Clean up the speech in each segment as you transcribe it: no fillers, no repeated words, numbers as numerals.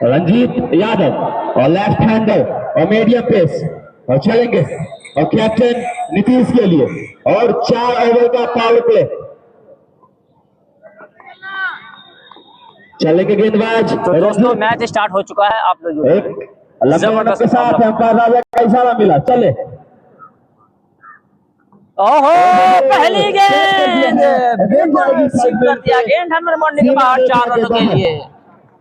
रंजीत यादव और left hander और medium pace और चलेंगे और कैप्टन नीतीश के लिए और 4 ओवर का पावर प्ले। चलेंगे गेंदबाज। तो दोस्तों मैच स्टार्ट हो चुका है, आप लोग एक जबरदस्त के साथ अंपायर राजा का इशारा मिला। चले। ओहो पहली गेंद कर दिया, गेंद हमें मारने के बाद 4 रनों के लिए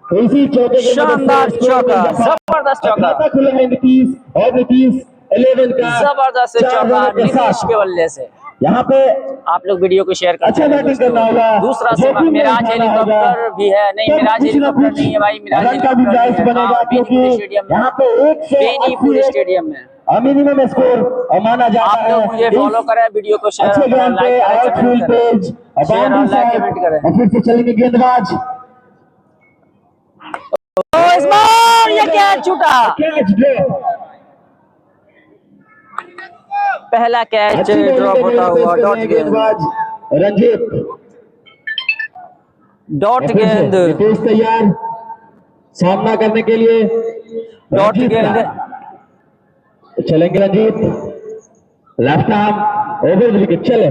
इसी चौके शानदार चौका, जबरदस्त चौका खुले हैं नीतीश और नीतीश 11 का जबरदस्त चौका नीतीश के बल्ले से। यहाँ पे आप लोग वीडियो को शेयर करते हैं। दूसरा सीमा मिराज हेलीकॉप्टर भी है, नहीं मिराज हेलीकॉप्टर नहीं है भाई, Miraj helicopter stadium Benipur stadium में मिनिमम स्कोर माना जाता है। आप लोग मुझे फॉलो करें, वीडियो को शेयर करें, लाइक कमेंट करें। फिर से चलेंगे गेंदबाज। इस बार ये कैच छूटा, पहला कैच ड्रॉप होता हुआ डॉट गेंद। रंजीत डॉट गेंद तैयार सामना करने के लिए। डॉट गेंद चलेंगे Ranjeet left arm over wicket. चले।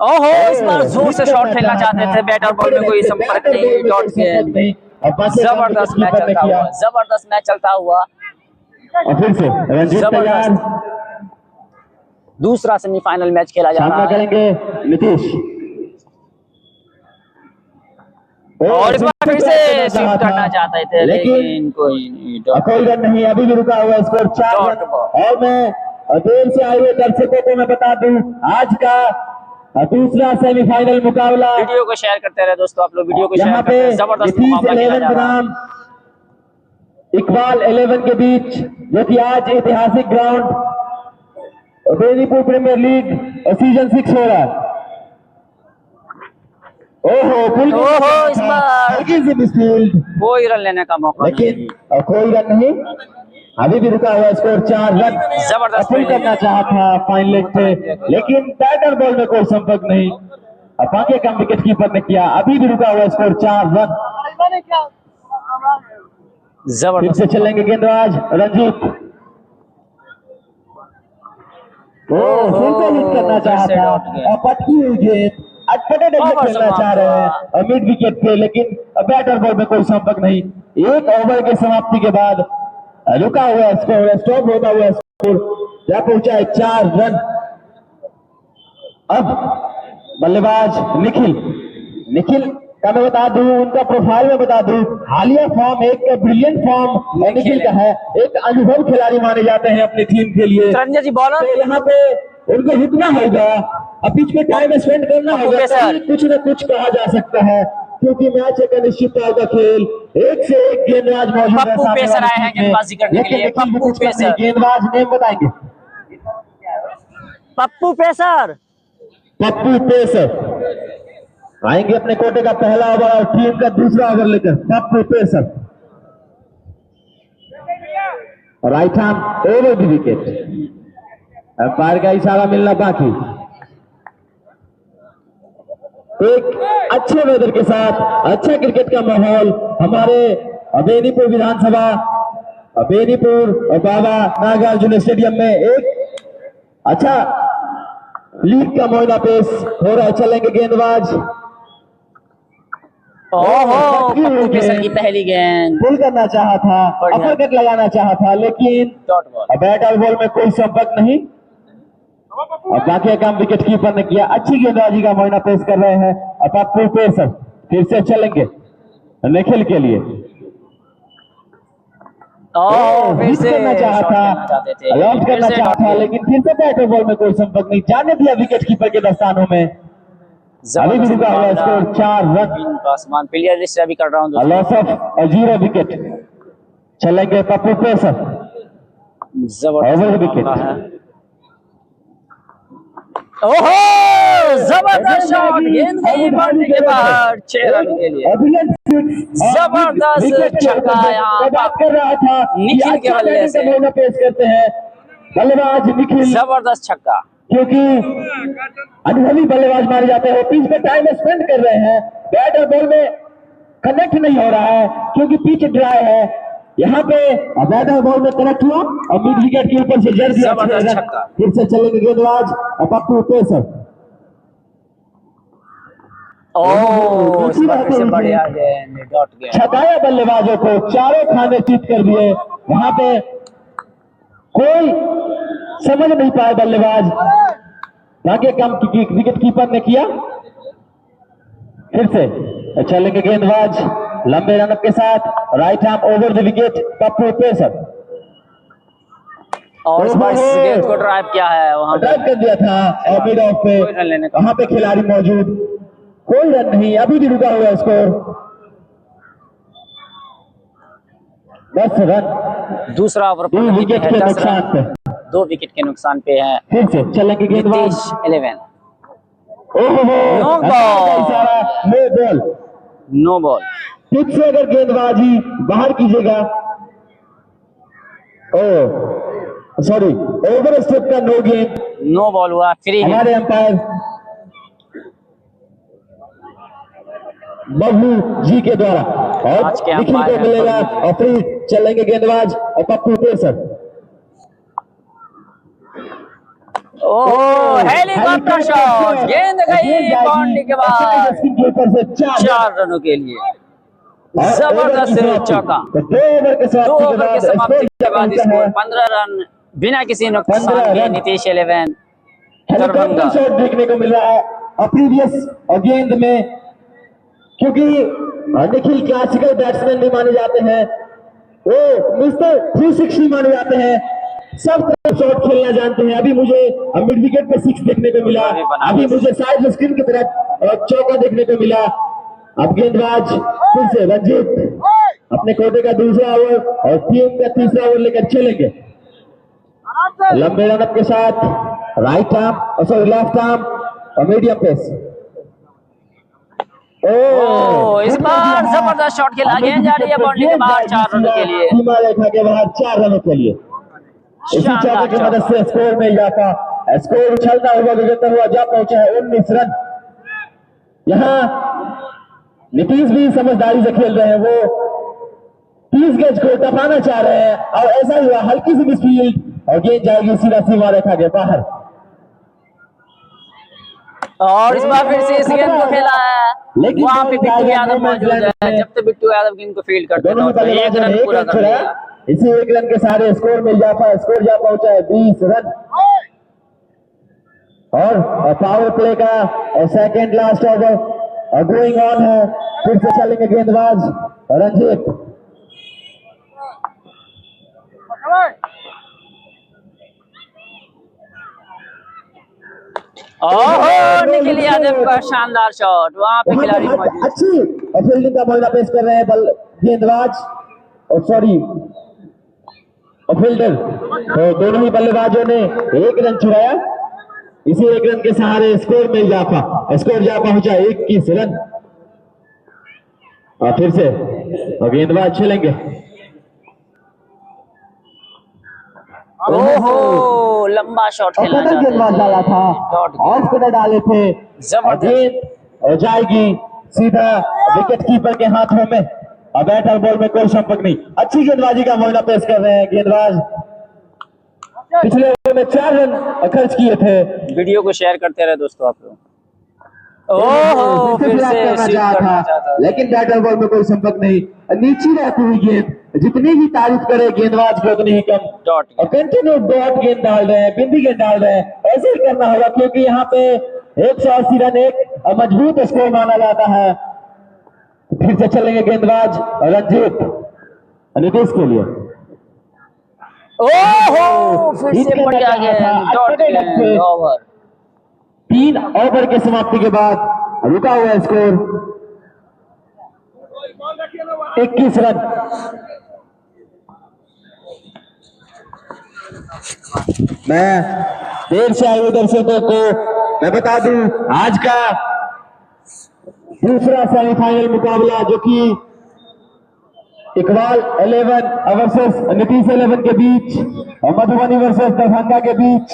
ओहो इस बार जोर से शॉट खेलना चाहते थे, बैट और बॉल में कोई संपर्क नहीं। डॉट गेंद जबरदस्त मैच चलता हुआ, जबरदस्त मैच चलता हुआ। और फिर से रंजीत तैयार। दूसरा सेमीफाइनल मैच खेला जा रहा है। करेंगे नीतीश और इस बार फिर से स्वीप करना चाहते थे लेकिन कोई रन नहीं, अभी भी रुका हुआ स्कोर 4 रन। और मैं देर से आए हुए दर्शकों को मैं बता दूं आज का दूसरा सेमीफाइनल मुकाबला। वीडियो को शेयर करते रहे दोस्तों, आप लोग वीडियो को शेयर करते हैं। जबरदस्त मुकाबला खेला जा रहा है। इकबाल 11 के बीच जो कि आज ऐतिहासिक ground Benipur premier league season 6 हो रहा है। ओहो इस बार कोई रन लेने का मौका लेकिन कोई रन नहीं, अभी भी रुका हुआ स्कोर 4 रन। जबरदस्त करना चाहा था फाइन लेग थे लेकिन बैटर बॉल में कोई संपर्क नहीं। बाकी कम विकेट कीपर ने किया, अभी भी रुका हुआ स्कोर 4 रन। जबरदस्त से चलेंगे गेंदबाज रंजीत। फिर से हिट करना चाहा था और पटकी हुई गेंद खेलना चाह रहे हैं मिड विकेट पे, लेकिन बैटर बॉल में कोई संपर्क नहीं। एक ओवर के समाप्ति के बाद रुका हुआ स्कोर, स्टॉप होता हुआ स्कोर जा पहुंचा है 4 रन। अब बल्लेबाज निखिल का मैं बता दूं, उनका प्रोफाइल में बता दूं, हालिया फॉर्म एक ब्रिलियंट फॉर्म निखिल का है। एक अनुभव खिलाड़ी माने जाते हैं अपनी टीम के लिए। संजय जी बॉलर तो यहाँ पे उनको हिटना होगा, अब बीच में टाइम स्पेंड करना होगा, कुछ न कुछ कहा जा सकता है क्योंकि मैच एक अनिश्चितता का खेल। एक से एक गेंदबाज मौजूद है। पप्पू पेसर आए हैं गेंदबाजी करने के लिए। पप्पू पेसर, गेंदबाज नेम बताएंगे। पप्पू पेसर आएंगे अपने कोटे का पहला ओवर और टीम का दूसरा ओवर लेकर। Pappu pacer right hand over the wicket. Umpire का इशारा मिलना बाकी। एक अच्छे वेदर के साथ अच्छा क्रिकेट का माहौल हमारे बेनीपुर विधानसभा, बेनीपुर और बाबा नागार्जुन स्टेडियम में एक अच्छा लीग का मुकाबला पेश हो रहा है। चलेंगे गेंदबाज। ओहो पप्पू पेसर की पहली गेंद पुल करना चाहा था, अपरकट लगाना चाहा था, लेकिन बैट और बॉल में कोई संपर्क नहीं। और बाकी काम विकेट कीपर ने किया। अच्छी गेंदबाजी का मुकाबला पेश कर रहे हैं पप्पू पेसर। फिर से चलेंगे निखिल के लिए। फिर से करना चाहा था, लॉन्च करना चाहा था, लेकिन फिर से बैट और बॉल में कोई संपर्क नहीं। जाने दिया विकेट कीपर के दस्तानों में। अभी भी रुका हुआ स्कोर 4 रन। आसमान प्लेयर लिस्ट अभी कर रहा हूं। Loss of 0 wicket. चलेंगे पप्पू पेसर। जबरदस्त विकेट है। ओहो जबरदस्त शॉट, गेंद गई मारने के बाद 6 रन के लिए। जबरदस्त छक्का यहाँ कर रहा था निखिल के बल्ले से। पेश करते हैं बल्लेबाज निखिल। जबरदस्त छक्का, क्योंकि अनुभवी बल्लेबाज मारे जाते हैं, पिच पे टाइम स्पेंड कर रहे हैं बैट और बॉल में कनेक्ट नहीं हो रहा है क्योंकि पिच ड्राई है। यहाँ पे बैट और बॉल में कनेक्ट हुआ और मिड विकेट के ऊपर से जड़ दिया। फिर से चलेंगे गेंदबाज पप्पू पेसर। छकाया बल्लेबाजों को, चारों खाने चित कर दिए। वहां पे कोई समझ नहीं पाए बल्लेबाज, भाग्य कम विकेट कीपर ने किया। फिर से चलेंगे गेंदबाज लंबे रनअप के साथ, right arm over the wicket Pappu pacer. और इस गेंद को ड्राइव किया है, वहां ड्राइव कर दिया था और मिड ऑफ पे वहां पे खिलाड़ी मौजूद, कोई रन नहीं, अभी भी रुका हुआ स्कोर 10 रन। दूसरा ओवर 2 विकेट के नुकसान पे, 2 विकेट के नुकसान पे है। फिर से चलेंगे गेंदबाज 11। No ball, no ball. फिर से अगर गेंदबाजी बाहर कीजिएगा, सॉरी ओवर स्टेप का नो गेम, नो बॉल हुआ, फ्री। हमारे अंपायर बबलू जी के द्वारा और निखिल को मिलेगा। और फिर चलेंगे गेंदबाज और पप्पू पेसर। हेलीकॉप्टर शॉट, गेंद गई बाउंड्री के बाद 4 रनों के लिए। जबरदस्त चौका। 2 ओवर के समाप्ति के बाद स्कोर 15 रन बिना किसी नुकसान के। नीतीश 11 दरभंगा। शॉट देखने को मिल रहा है प्रीवियस गेंद में, क्योंकि निखिल क्लासिकल बैट्समैन भी माने जाते हैं, वो मिस्टर 360 माने जाते हैं, सब तरफ शॉट खेलना जानते हैं। अभी मुझे मिड विकेट पे 6 देखने को मिला, अभी मुझे साइड स्क्रीन की तरफ चौका देखने को मिला। अब गेंदबाज फिर से रंजीत अपने कोटे का दूसरा ओवर और टीम का तीसरा ओवर लेकर चलेंगे। लंबे रनअप के साथ right arm, sorry left arm और मीडियम पेस। इस बार जबरदस्त शॉट खेला, गेंद जा रही है बाउंड्री के बाहर 4 रनों के लिए। सीमा रेखा के बाहर 4 रनों के लिए। इसी चौके की मदद से स्कोर में इजाफा, स्कोर उछलता हुआ गुजरता हुआ जा पहुंचा है 19 रन। यहाँ नीतीश भी समझदारी से खेल रहे हैं, वो 30 गज को टपाना चाह रहे हैं और ऐसा ही हुआ, हल्की सी मिसफील्ड और गेंद जाएगी सीधा सीमा रेखा के बाहर। और इस बार फिर से इस गेंद को खेला है, वहां पे बिट्टू यादव मौजूद है। जब तक बिट्टू यादव गेंद को फील्ड करते हैं तो 1 रन पूरा कर लिया। इसी 1 रन के सारे स्कोर में इजाफा, स्कोर जा पहुंचा है 20 रन। और पावर प्ले का second last over going on है। फिर से चलेंगे गेंदबाज रंजीत। निखिल यादव का शानदार शॉट, वहां पे खिलाड़ी मौजूद। अच्छी फील्डिंग का मामला पेश कर रहे हैं गेंदबाज और सॉरी फील्डर। तो दोनों ही बल्लेबाजों ने 1 रन चुराया। इसी 1 रन के सहारे स्कोर में इजाफा, स्कोर जा पहुंचा 21 रन। और फिर से गेंदबाज चलेंगे। ओहो, लंबा शॉट खेला गेंदबाज डाला था, ऑफ स्पिनर डाले थे, जबरदस्त और जाएगी सीधा विकेट कीपर के हाथों में। और बैट और बॉल में कोई संपर्क नहीं। अच्छी गेंदबाजी का मामला पेश कर रहे हैं गेंदबाज। पिछले ओवर में 4 रन खर्च किए थे। वीडियो को शेयर करते रहे दोस्तों आप लोग। ओहो, फिर से करना चाहता, लेकिन बैट और बॉल में कोई संपर्क नहीं। नीचे रहती हुई गेंद, जितनी भी तारीफ करे गेंदबाज को उतनी ही कम। और कंटिन्यू डॉट गेंद डाल रहे हैं, बिंदी गेंद डाल रहे हैं। ऐसे ही करना होगा क्योंकि यहाँ पे 180 रन एक मजबूत स्कोर माना जाता है। फिर से चलेंगे गेंदबाज रंजीत नीतीश के लिए। ओहो, फिर से बढ़िया गेंद, ओवर 3 ओवर के समाप्ति के बाद रुका हुआ स्कोर 21 रन। मैं देर से आए हुए दर्शकों को मैं बता दूं, आज का दूसरा सेमीफाइनल मुकाबला जो कि इकबाल 11 वर्सेस नीतीश 11 के बीच और मधुबनी वर्सेस दरभंगा के बीच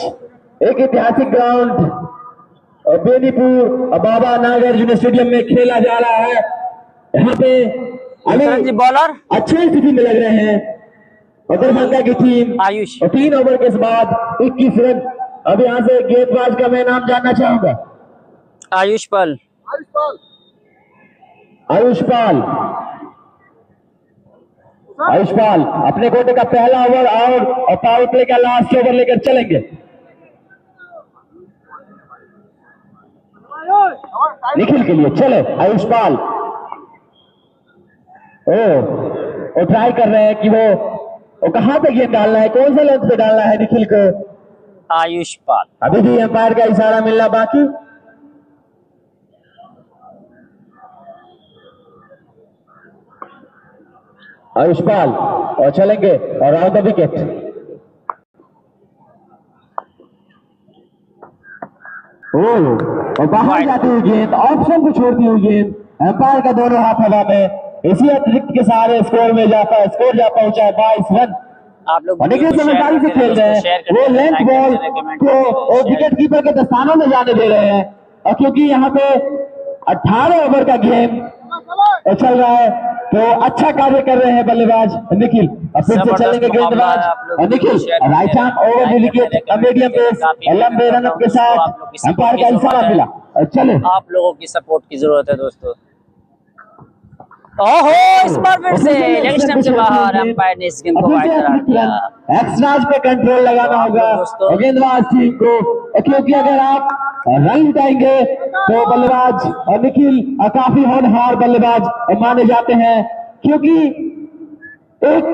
एक ऐतिहासिक ग्राउंड बेनीपुर बाबा नागार्जुन स्टेडियम में खेला जा रहा है। यहाँ पे जी बॉलर अच्छी स्थिति में लग रहे हैं और दरभंगा की टीम आयुष। और 3 ओवर के बाद 21 रन। अब यहाँ से गेंदबाज का मैं नाम जानना चाहूंगा। आयुष पाल। आयुष पाल अपने कोटे का पहला ओवर और पावर प्ले का लास्ट ओवर लेकर चलेंगे। निखिल के लिए चले आयुष पाल। वो ट्राई कर रहे हैं कि वो कहां पे गेंद डालना है, कौन से लेंथ पे डालना है निखिल को। आयुष पाल अभी भी एम्पायर का इशारा मिलना बाकी। आयुष पाल और चलेंगे और आउट द विकेट। और बाहर जाती हुई गेंद, ऑप्शन को छोड़ती हुई गेंद, एम्पायर का दोनों हाथ हवा में, इसी अतिरिक्त के सहारे स्कोर जा पहुंचा है 22 रन। आप लोग समझदारी से खेल रहे हैं, वो लेंथ बॉल को विकेट कीपर के दस्तानों में जाने दे रहे हैं। और क्योंकि यहाँ पे 18 ओवर का गेम चल रहा है तो अच्छा कार्य कर रहे हैं बल्लेबाज निखिल। और फिर से चलेंगे गेंदबाज Nikhil, right hand over wicket, medium pace, लंबे रन के साथ एम्पायर का इशारा मिला। चले, आप लोगों की सपोर्ट की जरूरत है दोस्तों। ओहो, इस बार फिर से लेग स्टंप से बाहर, एम्पायर ने इस गेंद को वाइड करार दिया। एक्स्ट्राज पे कंट्रोल लगाना होगा गेंदबाज टीम को, क्योंकि अगर आप रन उठाएंगे तो बल्लेबाज निखिल काफी होनहार बल्लेबाज माने जाते हैं, क्योंकि एक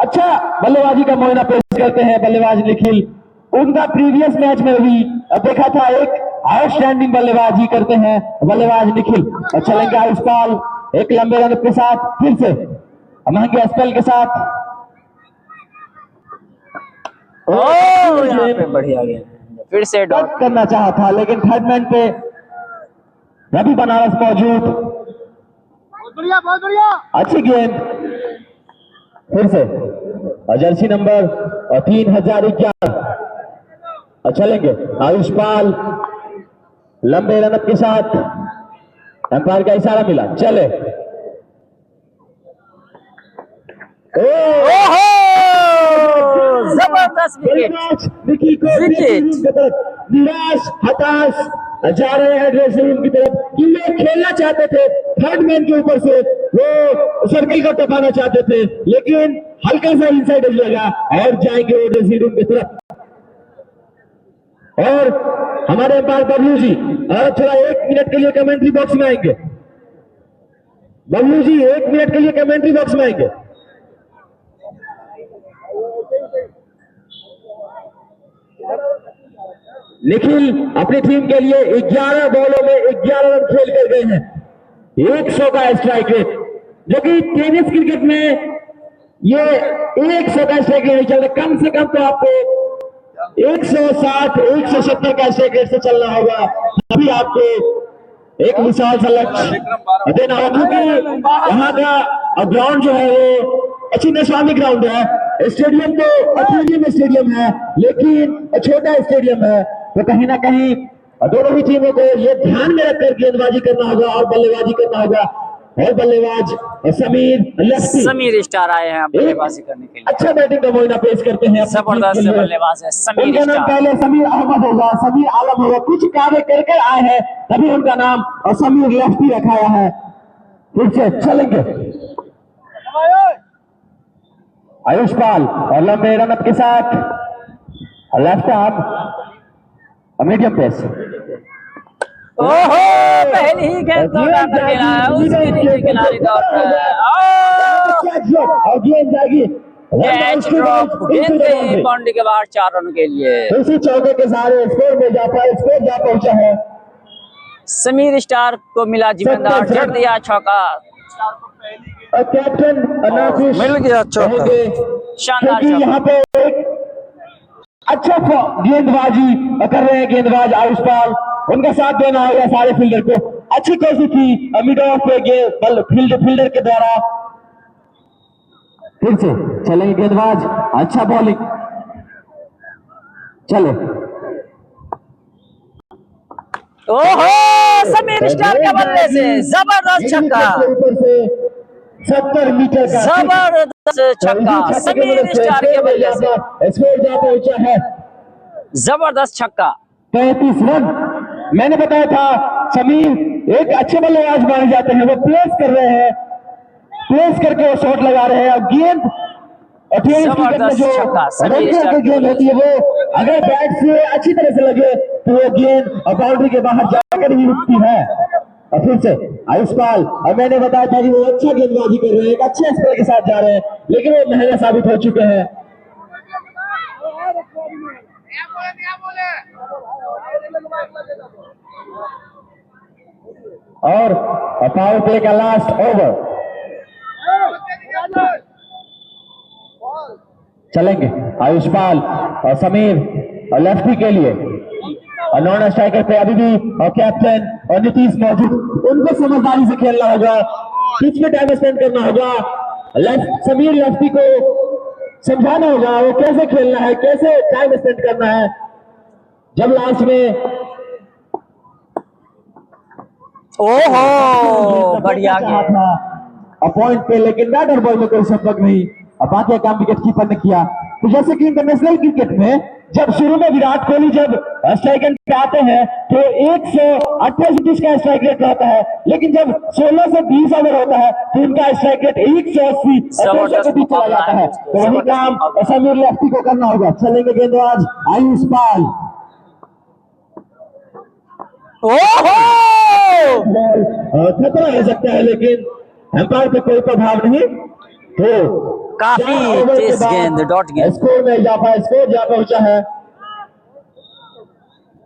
अच्छा बल्लेबाजी का मुआयना पेश करते हैं बल्लेबाज निखिल। उनका प्रीवियस मैच में भी देखा था, एक आउटस्टैंडिंग बल्लेबाजी करते हैं बल्लेबाज निखिल। और चलेंगे आयुष पाल एक लंबे रन के साथ, फिर से महंगे स्पेल के साथ। यहाँ पे बढ़िया गया, फिर से डॉट करना चाहा था लेकिन थर्ड मैन पे रवि बनारस मौजूद। बहुत बढ़िया अच्छी गेंद, फिर से जर्सी नंबर 3011। चलेंगे आयुष पाल लंबे रन के साथ, एम्पायर का इशारा मिला। चले, जबरदस्त विकेट। निराश हताश जा रहे हैं ड्रेसिंग रूम की तरफ कि वे खेलना चाहते थे, थर्ड मैन के ऊपर से वो सर्किल को टपाना चाहते थे, लेकिन हल्का सा इनसाइड एज लगा और जाएंगे वो ड्रेसिंग रूम की तरफ। और हमारे एम्पायर बबलू जी थोड़ा 1 मिनट के लिए कमेंट्री बॉक्स में आएंगे। बबलू जी 1 मिनट के लिए कमेंट्री बॉक्स में आएंगे। निखिल अपनी टीम के लिए 11 बॉलों में 11 रन खेल कर गए हैं, 100 का स्ट्राइक रेट, जो कि टेनिस क्रिकेट में ये 100 का स्ट्राइक रेट नहीं चल रहा। कम से कम तो आपको 160 170 का स्ट्राइक रेट से चलना होगा, तभी आपको एक विशाल सा लक्ष्य देना होगा। क्योंकि यहाँ का ग्राउंड जो है वो अच्छी स्वामी ग्राउंड है, स्टेडियम तो प्रीमियम स्टेडियम है लेकिन छोटा स्टेडियम है, तो कहीं ना कहीं दोनों ही टीमों को ये ध्यान में रखकर गेंदबाजी करना होगा और बल्लेबाजी करना होगा। और बल्लेबाज समीर स्टार आए हैं बल्लेबाजी करने के लिए। अच्छा बैटिंग का मुआयना पेश करते हैं, जबरदस्त बल्लेबाज है समीर स्टार। पहले समीर अहमद होगा, समीर आलम होगा, कुछ कार्य कर आए हैं तभी उनका नाम और समीर लेफ्टी रखाया है। फिर से चलेंगे आयुष पाल और लंबे रन के साथ लेफ्ट आर्म मीडियम पेस। ओहो, पहली ही गेंद तो डाकर खेला है, उसके नीचे किनारे दौड़ रहा है और गेंद जाएगी कैच ड्रॉप, गेंद गई बाउंड्री के बाहर 4 रन के लिए। इसी चौके के सारे स्कोर में जा पहुंचा है। समीर स्टार को मिला जिम्मेदार, जड़ दिया चौका, कैप्टन मिल गया चौका, शानदार चौका। यहाँ पे एक अच्छा गेंदबाजी कर रहे हैं गेंदबाज आयुष पाल, उनका साथ देना होगा सारे फील्डर को। अच्छी कोशिश थी मिड ऑफ पे फील्डर के द्वारा। फिर से चलेंगे गेंदबाज, अच्छा बॉलिंग, चले ओहो, समीर स्टार के बल्ले से जबरदस्त छक्का, ऊपर से 70 मीटर का जबरदस्त छक्का समीर स्टार के बल्ले से, स्कोर जा पहुंचा है जबरदस्त छक्का। 35 रन। मैंने बताया था समीर एक अच्छे बल्लेबाज माने जाते हैं, वो प्लेस कर रहे हैं, प्लेस करके वो शॉट लगा रहे हैं और गेंद जबरदस्त छक्का समीर स्टार की गेंद होती है वो अगर बैट से अच्छी तरह से लगे तो वो गेंद और बाउंड्री के बाहर जाकर ही रुकती है। और फिर से आयुष्पाल, और मैंने बताया था कि वो अच्छा गेंदबाजी कर रहे हैं, एक अच्छे स्पेल के साथ जा रहे हैं, लेकिन वो महंगे साबित हो चुके हैं। और पावर प्ले का लास्ट ओवर चलेंगे आयुष्पाल और समीर और लेफ्टी के लिए, और नॉन स्ट्राइकर पे अभी भी और कैप्टन और नीतीश मौजूद। उनको समझदारी से खेलना होगा, पिच में टाइम स्पेंड करना होगा। समीर लेफ्टी को समझाना होगा वो कैसे खेलना है, कैसे टाइम स्पेंड करना है। जब लास्ट में ओहो बढ़िया गया पॉइंट पे, लेकिन बैटर बॉल में कोई संपर्क नहीं। अब बाकी काम विकेट कीपर ने किया। तो जैसे कि इंटरनेशनल क्रिकेट में जब शुरू में विराट कोहली जब स्ट्राइक रेट पे आते हैं तो 128 का स्ट्राइक रेट रहता है, लेकिन जब 16 से 20 ओवर होता है तो उनका स्ट्राइक रेट 180 के बीच चला जाता है। तो वही काम समीर लेफ्टी को करना होगा। चलेंगे गेंदबाज आयुष्पाल। खतरा हो सकता है लेकिन अंपायर पे कोई प्रभाव नहीं। तो काफी तेज गेंद, डॉट गेंद। स्कोर में इजाफा, स्कोर जा पहुंचा है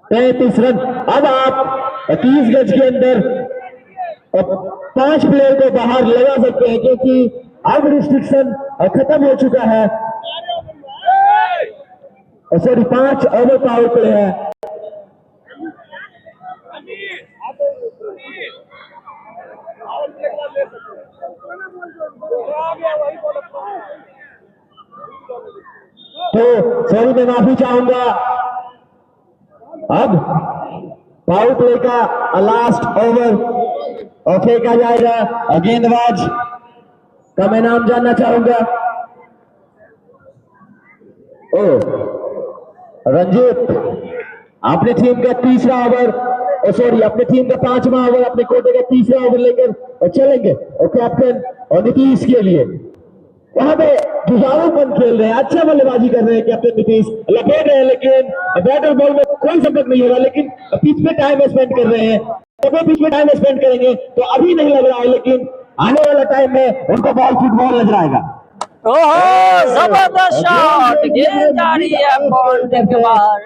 33 रन। अब आप 30 गज के अंदर 5 प्लेयर को बाहर लगा सकते हैं क्योंकि अब रिस्ट्रिक्शन खत्म हो चुका है। सॉरी 5 ओवर पावर प्ले है। तो सॉरी मैं माफी चाहूंगा। अब पावर प्ले का लास्ट ओवर और फेंका जाएगा। गेंदबाज का मैं नाम जानना चाहूंगा। ओ रंजीत, अपनी टीम का तीसरा ओवर, सॉरी अपनी टीम का 5वां ओवर, अपने कोटे का तीसरा ओवर लेकर चलेंगे और कैप्टन और नीतीश के लिए वहां पे जुझारूपन खेल रहे हैं, अच्छा बल्लेबाजी कर रहे हैं कैप्टन नीतीश, लपेट रहे हैं लेकिन बैटर बॉल में कोई संपर्क नहीं होगा, लेकिन पिच में टाइम स्पेंड कर रहे हैं। कभी पिच में टाइम स्पेंड करेंगे तो अभी नहीं लग रहा है, लेकिन आने वाला टाइम में उनको बॉल फुटबॉल नजर आएगा। ओहो जबरदस्त शॉट, गेंद जा रही है बॉल के बाहर।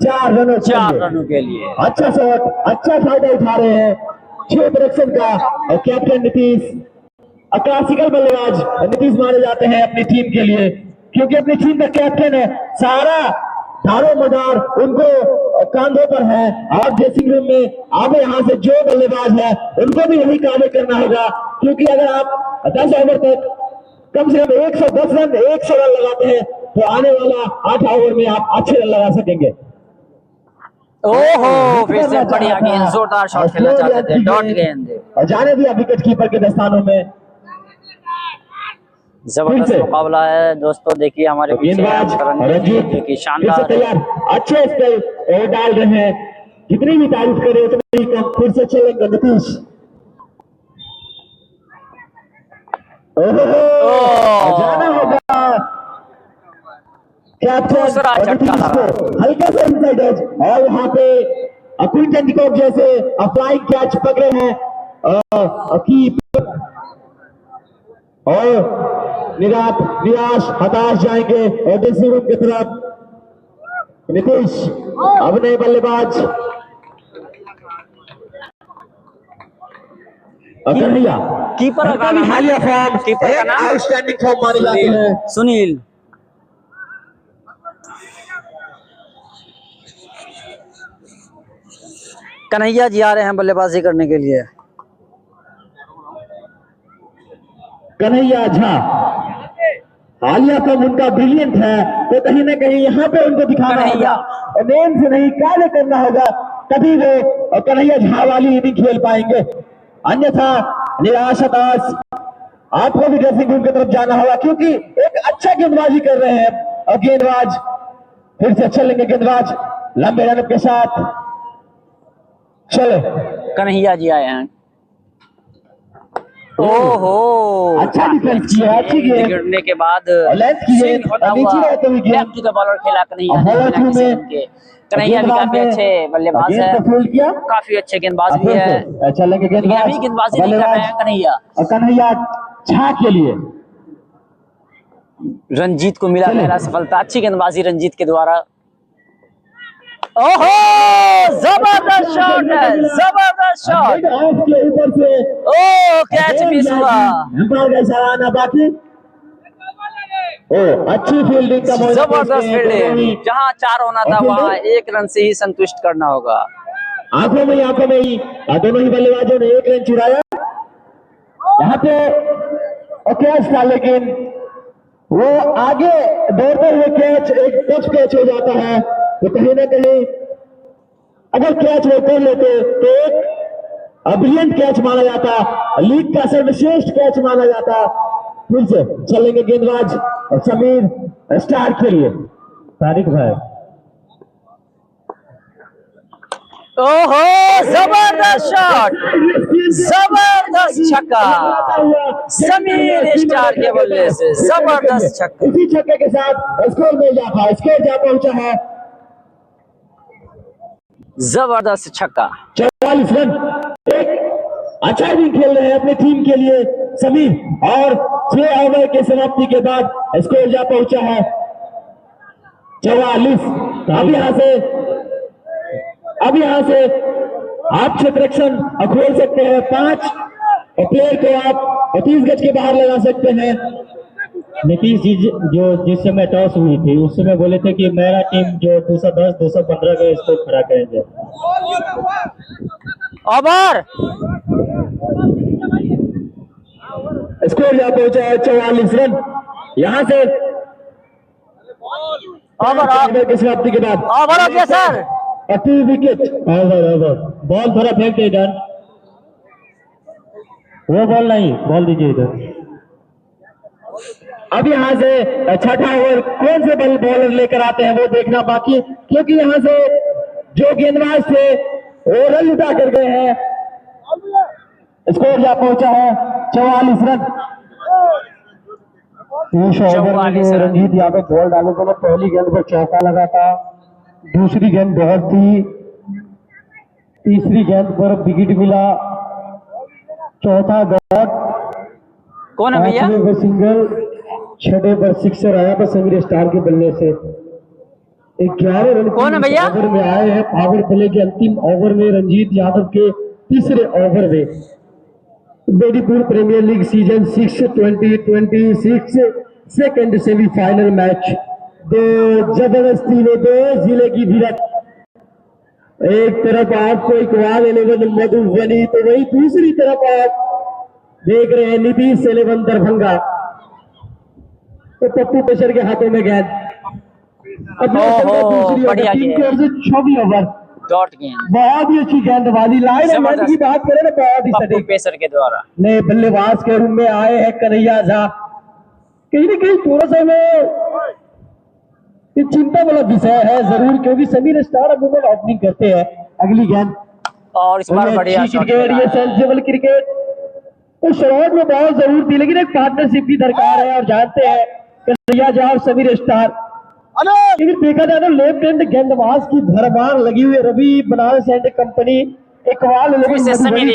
4 रनों के लिए अच्छा शॉट, अच्छा फायदा उठा रहे हैं 6 डायरेक्शन का। और कैप्टन नीतीश क्लासिकल बल्लेबाज नीतीश माने जाते हैं अपनी टीम के लिए, क्योंकि अपनी टीम का कैप्टन है। सारा दारो मदार उनको कांधों पर है। और ड्रेसिंग रूम में आप यहाँ से जो बल्लेबाज है उनको भी यही कार्य करना होगा, क्योंकि अगर आप 10 ओवर तक कम से कम 110 रन 100 रन लगाते हैं तो आने वाला 8 ओवर में आप अच्छे रन लगा सकेंगे। ओहो फिर से बढ़िया गेंद, जोरदार शॉट खेलना चाहते थे, डॉट गेंद। और जाने दिया विकेट कीपर के दस्तानों में। जबरदस्त मुकाबला है दोस्तों। देखिए हमारे पीछे रंजीत शानदार अच्छे स्पेल डाल रहे हैं, जितनी भी तारीफ करे उतनी कम। फिर से चलेंगे नीतीश। जाना होगा दूसरा झटका हल्का सा इनसाइड एज, और वहां पे क्विंटन डिकॉक जैसे फ्लाइंग कैच पकड़े हैं और निराश हताश जाएंगे और ड्रेसिंग रूम की तरफ। नीतीश अब नए बल्लेबाज कन्हैया, कीपर का हालिया फॉर्म, कीपर का नाम आउटस्टैंडिंग फॉर्म माने जाते हैं सुनील। कन्हैया जी आ रहे हैं बल्लेबाजी करने के लिए। कन्हैया झा, हालिया फॉर्म उनका ब्रिलियंट है, तो कहीं ना कहीं यहाँ पे उनको दिखाना होगा, नेम से नहीं कार्य करना होगा, तभी वो कन्हैया झा वाली इनिंग खेल पाएंगे, अन्यथा निराश हताश आपको भी ड्रेसिंग रूम की तरफ जाना होगा, क्योंकि एक अच्छा गेंदबाजी कर रहे हैं। और गेंदबाज फिर से चलेंगे, गेंदबाज लंबे रन के साथ चले। कन्हैया जी आए हैं। ओहो, अच्छा डिफेंस किया, अच्छी गेंद गिरने के बाद लेंथ की गेंद, नीचे रहते हुए गेंद, लेफ्ट का बॉलर खेला कन्हैया ने। कन्हैया भी काफी अच्छे बल्लेबाज है, काफी अच्छे गेंदबाज भी है। चलेंगे गेंदबाज, अभी गेंदबाजी नहीं कर रहे हैं कन्हैया। और कन्हैया झा के लिए रंजीत को मिला पहला सफलता, अच्छी गेंदबाजी रंजीत के द्वारा। ओहो, जबरदस्त शॉट है, जबरदस्त शॉट के ऊपर से, ओ कैच मिस हुआ। सराहना बाकी, ओ अच्छी फील्डिंग का, जबरदस्त फील्डिंग, जहां 4 होना था वहां 1 रन से ही संतुष्ट करना होगा। आंखों में ही दोनों ही बल्लेबाजों ने 1 रन चुराया यहाँ पे, और कैच था, लेकिन वो आगे दौड़ते हुए कैच एक टच कैच हो जाता है। तो कहीं ना कहीं अगर कैच वो कर लेते तो एक ब्रिलियंट कैच माना जाता, लीग का सर्वश्रेष्ठ कैच माना जाता। फिर से चलेंगे गेंदबाज समीर स्टार के लिए, तारिक भाई। ओहो, जबरदस्त शॉट, जबरदस्त छक्का समीर स्टार के बल्ले से, जबरदस्त छक्का। इसी छक्के के साथ स्कोर मिल जाता है, स्कोर जा पहुंचा है जबरदस्त छक्का। 44 रन, एक अच्छा इनिंग खेल रहे हैं अपने टीम के लिए समीर, और 6 ओवर के समाप्ति के बाद स्कोर जा पहुंचा है 44। अब यहाँ से आप क्षेत्ररक्षण खोल सकते हैं, 5 प्लेयर को आप 30 गज के बाहर लगा सकते हैं। नीतीश जी जिस समय टॉस हुई थी उस समय बोले थे कि मेरा टीम जो 210 215 का स्कोर खड़ा करेंगे। ओवर स्कोर यहाँ पहुंचा है 44 रन। यहाँ से ओवर की समाप्ति के बाद ओवर हो गया सर, 2 विकेट। ओवर बॉल थोड़ा फेंक दे इधर, वो बॉल नहीं, बॉल दीजिए इधर। अब यहाँ से छठा ओवर कौन से बॉलर लेकर आते हैं वो देखना बाकी, क्योंकि यहाँ से जो गेंदबाज थे वो रन उठा कर गए हैं। स्कोर जा पहुंचा है 44 रन। रंजीत यादव बॉल डाले थे, पहली गेंद पर चौका लगा था, दूसरी गेंद बहुत थी, तीसरी गेंद पर विकेट मिला, चौथा डॉट, कौन है भैया? सिंगल, छठे पर सिक्सर आया था समीर स्टार के बल्ले से। 11 रन कौन है भैया? ओवर में आए हैं। पावर प्ले के अंतिम ओवर में रंजीत यादव के तीसरे ओवर में Bedipur premier league season 6 2026 second semifinal match, 2 जबरदस्ती में 2 जिले की भिड़ंत। एक तरफ आपको इकबाल 11 मधुबनी, तो वही दूसरी तरफ आप देख रहे हैं नीतीश 11 दरभंगा। तो पप्पू पेशर के हाथों में गेंद, बढ़िया गेंद, 24 ओवर डॉट गेंद, बहुत ही अच्छी गेंदबाजी। लाइन की बात करें ना, बहुत ही सटीक पेसर के द्वारा नए बल्लेबाज के रूप में आए हैं कन्हैया झा। कहीं ना कहीं थोड़ा सा ये चिंता वाला विषय है जरूर, क्योंकि समीर स्टार अमूमन ओपनिंग करते हैं। अगली गेंद और इस बार बढ़िया क्रिकेट, ये सेंसिबल क्रिकेट, तो शॉट में बहुत जरूर थी, लेकिन एक पार्टनरशिप की दरकार है। और जानते हैं कन्हैया झा और समीर स्टार, लेकिन देखा जाए तो लेफ्ट हैंड गेंदबाज की भरमार लगी हुई Ravi Banaras and company, Iqbal Sameer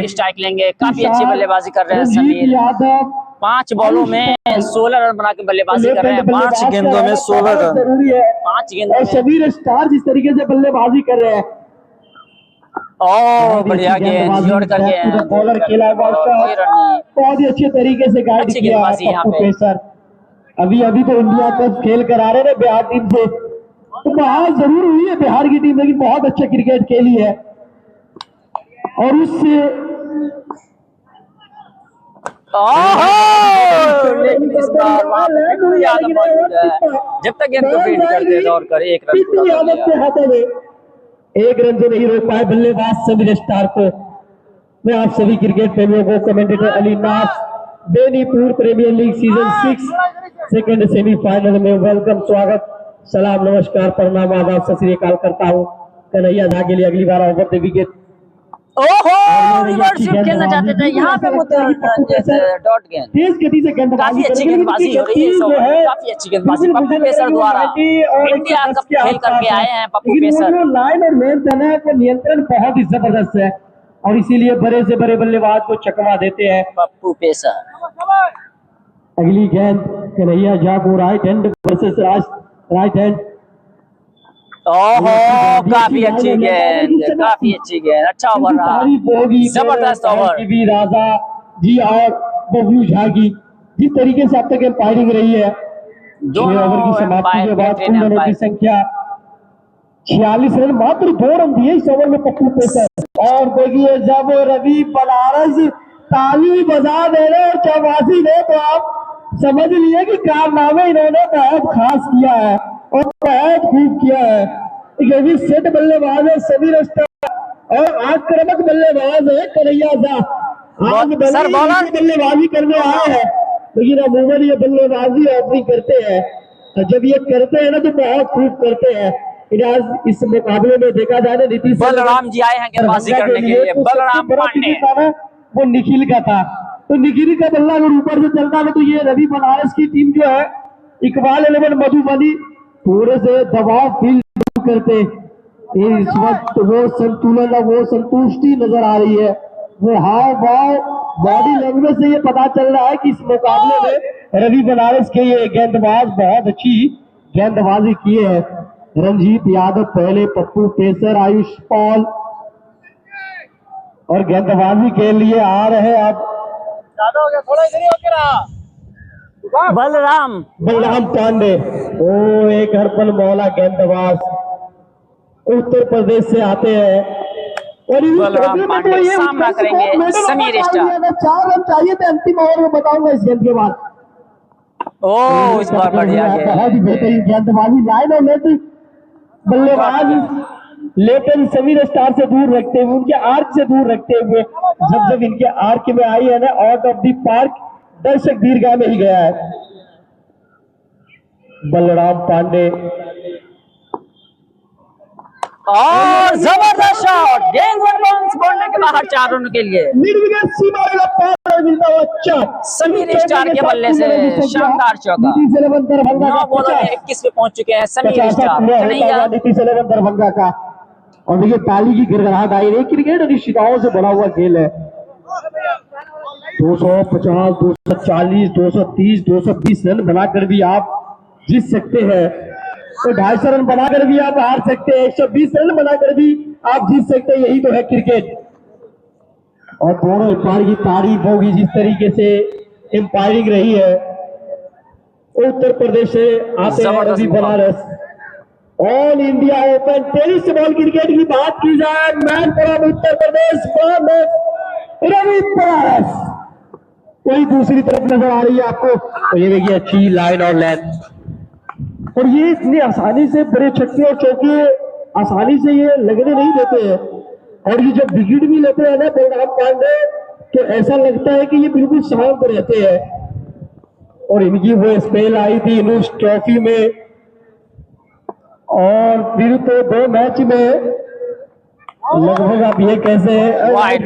strike लेंगे, काफी अच्छी बल्लेबाजी कर रहे हैं समीर यादव। 5 बॉलों में 16 रन बना के बल्लेबाजी कर रहे हैं, 5 गेंदों में 16 रन जरूरी है। 5 गेंदों में समीर स्टार जिस तरीके से बल्लेबाजी कर रहे हैं, बढ़िया गेंद जोड़ करके बॉलर खेला, बहुत ही अच्छे तरीके से गाइड किया पेसर। अभी तो इंडिया कप खेल कर आ रहे हैं बिहार टीम से, तो बहुत जरूर हुई है बिहार की टीम, लेकिन बहुत अच्छा क्रिकेट खेली है। और उससे जब तक गेंद को फील्ड करते दौड़ कर 1 रन यादव के हाथों में एक रन से नहीं रोक पाए बल्लेबाज समीर स्टार को। मैं आप सभी क्रिकेट प्रेमियों को commentator Ali Naas Benipur premier league season 6 second semifinal में वेलकम, स्वागत, सलाम, नमस्कार, प्रणाम, आदाब, सत श्री अकाल करता हूँ। कन्हैया झा के लिए अगली बार ओवर द विकेट। ओहो, रिवर्स स्वीप खेलना चाहते थे, यहाँ पे डॉट गेंद। तेज गति से गेंदबाजी, काफी अच्छी गेंदबाजी हो रही है इस ओवर में, काफी अच्छी गेंदबाजी पप्पू पेसर द्वारा। इंडिया कप खेल करके आए हैं पप्पू पेसर। लाइन और लेंथ है ना, नियंत्रण बहुत ही जबरदस्त है और इसीलिए बड़े से बड़े बल्लेबाज को चकमा देते हैं पप्पू पेसर। अगली गेंद कन्हैया झा को right hand versus right hand. ओहो, काफी अच्छी गेंद, काफी अच्छी गेंद, अच्छा ओवर रहा, जबरदस्त ओवर। राजा जी और बबलू झा की जिस तरीके से अब तक एम्पायरिंग रही है, दोनों ओवर की समाप्ति के बाद कुल रनों की संख्या 46 रन, मात्र 2 रन दिए इस ओवर में पप्पू पेसर। और देखिए जब रवि बनारस ताली बजा दे रहे और चौबासी ने, तो आप समझ लिए कि कारनामे इन्होंने बहुत खास किया है और बहुत खूब किया है। ये भी सेट बल्लेबाज है समीर स्टार और आक्रामक बल्लेबाज है कन्हैया झा। आज बल्लेबाजी करने आए हैं, लेकिन अमूमन ये बल्लेबाजी ओपनिंग करते हैं और जब ये करते हैं ना तो बहुत खूब करते हैं। आज इस मुकाबले में देखा जाए ना, नीतीश बलराम जी आए हैं गेंदबाजी करने के लिए। बलराम पांडे वो निखिल का था, तो निखिल का बल्ला अगर ऊपर से चलता है तो ये रवि बनारस की टीम जो है इकबाल 11 मधुबनी थोड़े से दबाव फील करते। इस वक्त वो संतुलन, वो संतुष्टि नजर आ रही है, वो हाव भाव बॉडी लैंग्वेज से ये पता चल रहा है कि इस मुकाबले में रवि बनारस के ये गेंदबाज बहुत अच्छी गेंदबाजी किए हैं। रंजीत यादव पहले, पप्पू पेसर, आयुष पॉल और गेंदबाजी के लिए आ रहे हैं अब बलराम पांडे। ओ एक हरपल मौला गेंदबाज उत्तर प्रदेश से आते हैं और बलराम पांडे सामना करेंगे समीर स्टार। 4 रन चाहिए थे अंतिम ओवर में, बताऊंगा इस गेंद के बाद। ओ इस बार बढ़िया गेंद, बहुत ही बेहतरीन गेंदबाजी, लाइन और लेती बल्लेबाज लेकिन समीर स्टार से दूर रखते हुए, उनके आर्क से दूर रखते हुए, जब इनके आर्क में आई है ना, आउट ऑफ दी पार्क दर्शक दीर्घा में ही गया है। बलराम पांडे और जबरदस्त शॉट, गेंद वन बाउंस बोलने के बाहर 4 रन के लिए। मिड विकेट सीमा वाला पार मिलता हुआ अच्छा समीर स्टार के बल्ले से शानदार चौका। 9 बॉलों में 21 पे पहुंच चुके हैं समीर स्टार। नीतीश 11 दरभंगा का। और देखिए ताली की गिड़गिड़ाहट आई रही। क्रिकेट अनिश्चितताओं से बड़ा हुआ खेल है। 250, 240, 230, 220 रन बनाकर भी आप जीत सकते हैं, तो 250 रन बनाकर भी आप हार सकते हैं, 120 रन बनाकर भी आप जीत सकते हैं। यही तो है क्रिकेट। और दोनों एम्पायर की तारीफ होगी जिस तरीके से एम्पायरिंग रही है। उत्तर प्रदेश से आते हैं Ravi Banaras. All India open tennis ball cricket की बात की जाए, मैन फ्रॉम उत्तर प्रदेश रवि बनारस। कोई दूसरी तरफ नजर आ रही है आपको, तो ये देखिए अच्छी लाइन और लेंथ, और ये इतनी आसानी से बड़े छक्के और चौके आसानी से ये लगने नहीं देते हैं। और ये जब विकेट भी लेते हैं ना बलराम पांडे, तो ऐसा लगता है कि ये बिल्कुल शांत रहते हैं। और इनकी वो स्पेल आई थी इनूस ट्रॉफी में, और फिर तो 2 मैच में लगभग आप ये कैसे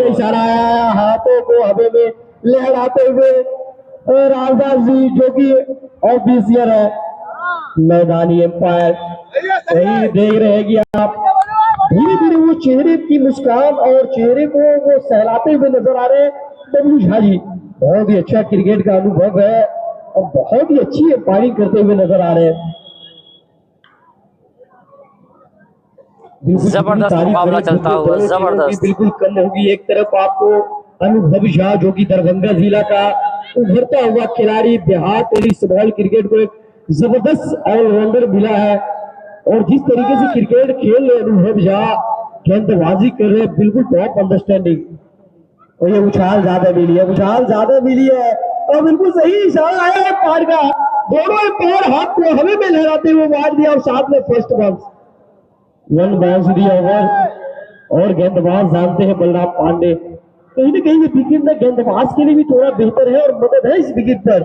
इशारा आया हाथों को हवा में लहराते हुए राजदास जी जो कि ऑफिसियर है, मैदानी एम्पायर, वही देख रहे हैं कि आप धीरे धीरे वो चेहरे की मुस्कान और चेहरे को वो सहलाते हुए नजर आ रहे हैं बबलू झा जी। बहुत ही अच्छा क्रिकेट का अनुभव है और बहुत ही अच्छी एम्पायरिंग करते हुए नजर आ रहे हैं। जबरदस्त मुकाबला चलता हुआ, जबरदस्त, बिल्कुल कम होगी। एक तरफ आपको अनुभव झा जो कि दरभंगा जिला का उभरता हुआ खिलाड़ी, बिहार टेनिस बॉल क्रिकेट को एक जबरदस्त ऑलराउंडर मिला है, और जिस तरीके से क्रिकेट खेल रहे अनुभव झा, गेंदबाजी कर रहे, बिल्कुल टॉप अंडरस्टैंडिंग। और ये उछाल ज्यादा मिली है, उछाल ज्यादा मिली है, और बिल्कुल सही इशारा आया है पार का। दोनों पैर हाथ को हवा में लहराते हुए मार दिया और साथ में first ball. One bounce the over, और गेंदबाज जानते हैं बलराम पांडे, कहीं ना कहीं ये विकेट में गेंदबाज के लिए भी थोड़ा बेहतर है और मदद है इस विकेट पर।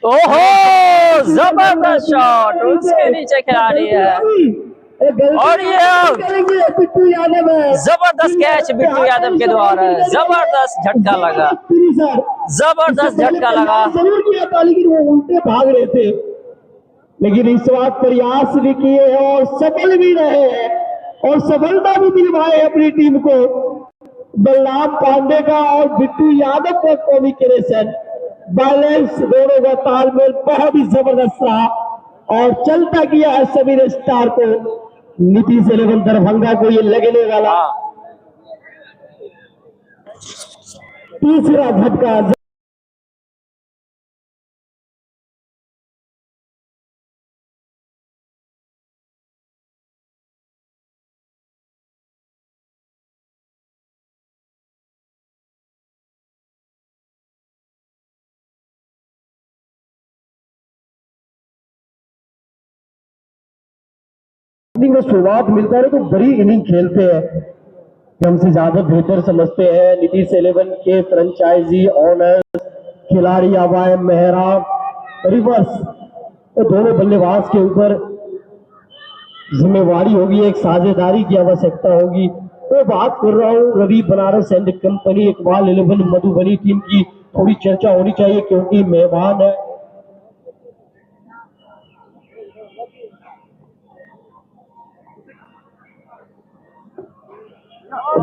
ओहो, जबरदस्त शॉट, उसके नीचे खिलाड़ी है और ये बिट्टू यादव है, जबरदस्त कैच बिट्टू यादव के द्वारा, जबरदस्त झटका लगा, जबरदस्त झटका लगा। जरूर किया था लेकिन वो उल्टे भाग रहे थे, लेकिन इस बात प्रयास भी किए हैं और सफल भी रहे हैं और सफलता भी दिलवाए अपनी टीम को। बलराम पांडे का और बिट्टू यादव का कॉम्बिनेशन, बैलेंस, दोनों का तालमेल बहुत ही जबरदस्त रहा और चलता किया है समीर स्टार को। नीतीश 11 दरभंगा को ये लगने वाला तीसरा झटका। में शुरुआत मिलता है तो बड़ी इनिंग खेलते हैं, हमसे ज्यादा बेहतर समझते हैं। नीतीश 11 के फ्रेंचाइजी ऑनर्स खिलाड़ी आवाए मेहराब रिवर्स, तो दोनों बल्लेबाज के ऊपर जिम्मेवारी होगी, एक साझेदारी की आवश्यकता होगी। तो बात कर रहा हूँ Ravi Banaras and company Iqbal 11 Madhubani team की, थोड़ी चर्चा होनी चाहिए क्योंकि मेहमान है।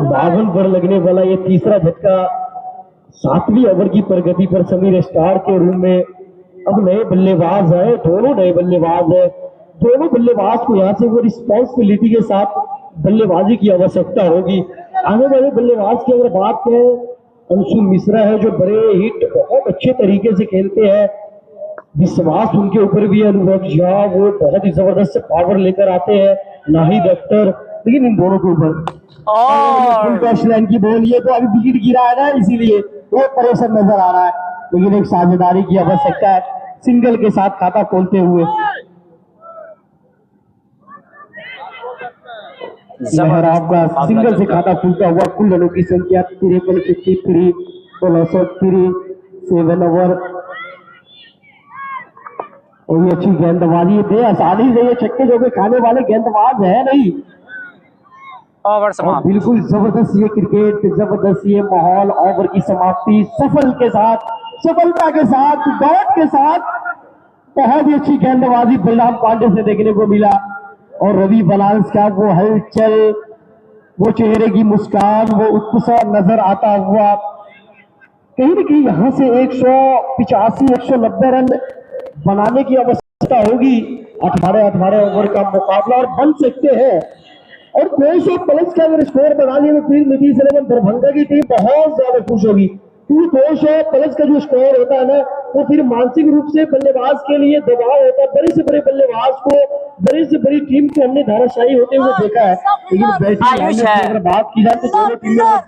बावन पर लगने वाला ये तीसरा झटका 7वीं ओवर की प्रगति पर समीर स्टार के रूम में। अब नए बल्लेबाज है, दोनों नए बल्लेबाज है, दोनों बल्लेबाज को यहाँ से वो रिस्पॉन्सिबिलिटी के साथ बल्लेबाजी की आवश्यकता होगी। आने वाले बल्लेबाज की अगर बात करें, अंशु मिश्रा है जो बड़े हिट बहुत अच्छे तरीके से खेलते हैं, विश्वास उनके ऊपर भी है। अनुभव झा वो बहुत ही जबरदस्त पावर लेकर आते हैं, नाहिद अख्तर, लेकिन इन दोनों के ऊपर और की बॉल, ये तो अभी विकेट गिरा है ना, इसीलिए वो परेशान नजर आ रहा है, लेकिन एक साझेदारी की आवश्यकता है सिंगल के साथ खाता खोलते हुए। मेहराब का सिंगल से खाता खुलता हुआ, कुल रनों की संख्या 53, 7 ओवर। और ये अच्छी गेंदबाजी थे, आसानी से ये छक्के चौके खाने वाले गेंदबाज है नहीं। ओवर समाप्त। बिल्कुल जबरदस्त ये क्रिकेट, जबरदस्त ये माहौल, ओवर की समाप्ति सफल के साथ, सफलता के साथ, डॉट के साथ। बहुत ही अच्छी गेंदबाजी बलराम पांडे से देखने को मिला और रवि बनारस का वो हलचल, वो चेहरे की मुस्कान, वो उत्साह नजर आता हुआ। कहीं ना कहीं यहाँ से 185-190 रन बनाने की आवश्यकता होगी। 18 ओवर का मुकाबला और बन सकते हैं, और 200 प्लस का अगर स्कोर बना लिया तो फिर नीतीश 11 दरभंगा की टीम बहुत ज्यादा खुश होगी, क्योंकि 200 प्लस का जो स्कोर होता है ना, वो फिर मानसिक रूप से बल्लेबाज के लिए दबाव होता है। बड़े से बड़े बल्लेबाज को, बड़ी से बड़ी टीम को हमने धाराशायी होते हुए देखा है, लेकिन बैटिंग की अगर बात की जाए तो दोनों टीमें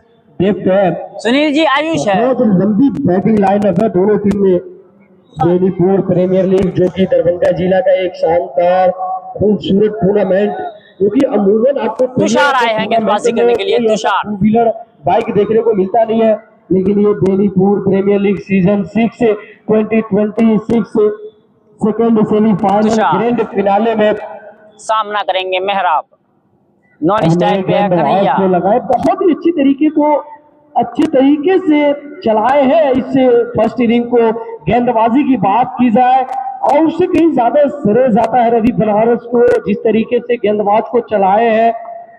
देखते हैं। सुनील जी, आयुष है, बहुत लंबी बैटिंग लाइनअप है दोनों टीम में। बेनीपुर प्रीमियर लीग जो कि दरभंगा जिला का एक शानदार खूबसूरत टूर्नामेंट, क्योंकि अमूमन आपको तुषार आए हैं गेंदबाजी करने के लिए। तुषार टू व्हीलर बाइक देखने को मिलता नहीं है, लेकिन ये Benipur premier league season 6 2026 second semifinal grand finale में सामना करेंगे मेहराब। नॉन स्टाइल पे कन्हैया लगाए, बहुत ही अच्छे तरीके से चलाए हैं इस फर्स्ट इनिंग को। गेंदबाजी की बात की जाए और उससे कहीं ज्यादा श्रेय जाता है रवि बनारस को, जिस तरीके से गेंदबाज को चलाए हैं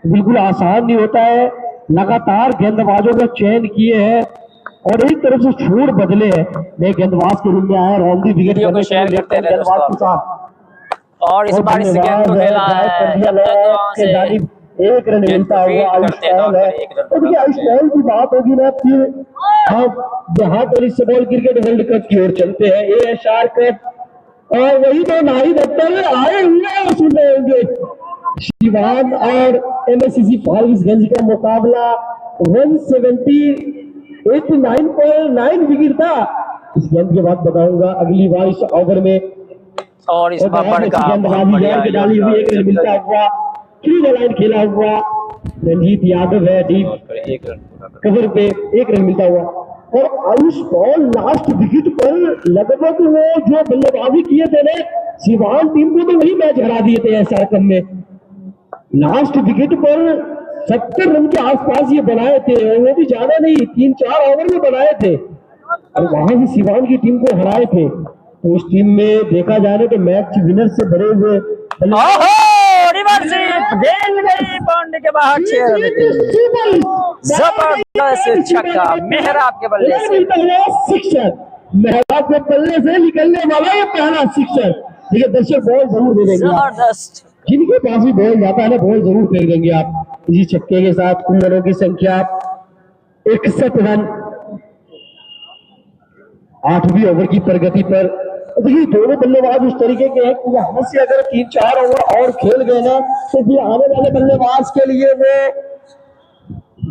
बिल्कुल आसान नहीं होता है। लगातार गेंदबाजों का चयन किए हैं और एक तरफ से छोड़ बदले हैं। नए गेंदबाज के रूप में आया रॉन्डी विकेट शेयर करते हैं गेंदबाज के साथ, और इस बार इस गेंद को खेला है, एक रन मिलता हुआ आयुष पहल है। तो देखिए आयुष पहल की बात होगी ना, फिर हम Bihar tennis ball cricket world cup की ओर चलते हैं। ASR कप, और वही तो नाहिद अख्तर आए हुए सुन रहे होंगे। शिवान और MSCC फारबिसगंज का मुकाबला 189.9 विकेट था। इस गेंद के बाद बताऊंगा अगली बार इस ओवर में, और इस बार डाली हुई एक रन मिलता हुआ थ्री द लाइन खेला हुआ रंजीत यादव है डीप एक रन कवर पे 1 रन मिलता हुआ। और आयुष पॉल लास्ट विकेट पर लगभग वो जो बल्लेबाजी किए थे ना सिवान टीम को तो वही मैच हरा दिए थे एसआर कप में। लास्ट विकेट पर 70 रन के आसपास ये बनाए थे और वो भी ज्यादा नहीं 3-4 ओवर में बनाए थे और वहां से सिवान की टीम को हराए थे। तो उस टीम में देखा जाए तो मैच विनर से भरे हुए रिवर्सिव गेंद गई बाउंड्री के बाहर 6 रन पे। जबरदस्त छक्का मेहराब के बल्ले से, सिक्सर मेहराब के बल्ले से निकलने वाला ये पहला सिक्सर। ठीक है दर्शक बॉल जरूर दे देंगे, जबरदस्त जिनके पास भी बॉल जाता है ना बॉल जरूर फेंक देंगे आप। इसी छक्के के साथ कुल रनों की संख्या 61 रन 8वीं ओवर की प्रगति पर। देखिए दोनों बल्लेबाज उस तरीके के हैं कि यहाँ से अगर 3-4 ओवर और खेल गए ना तो फिर आने वाले बल्लेबाज के लिए वो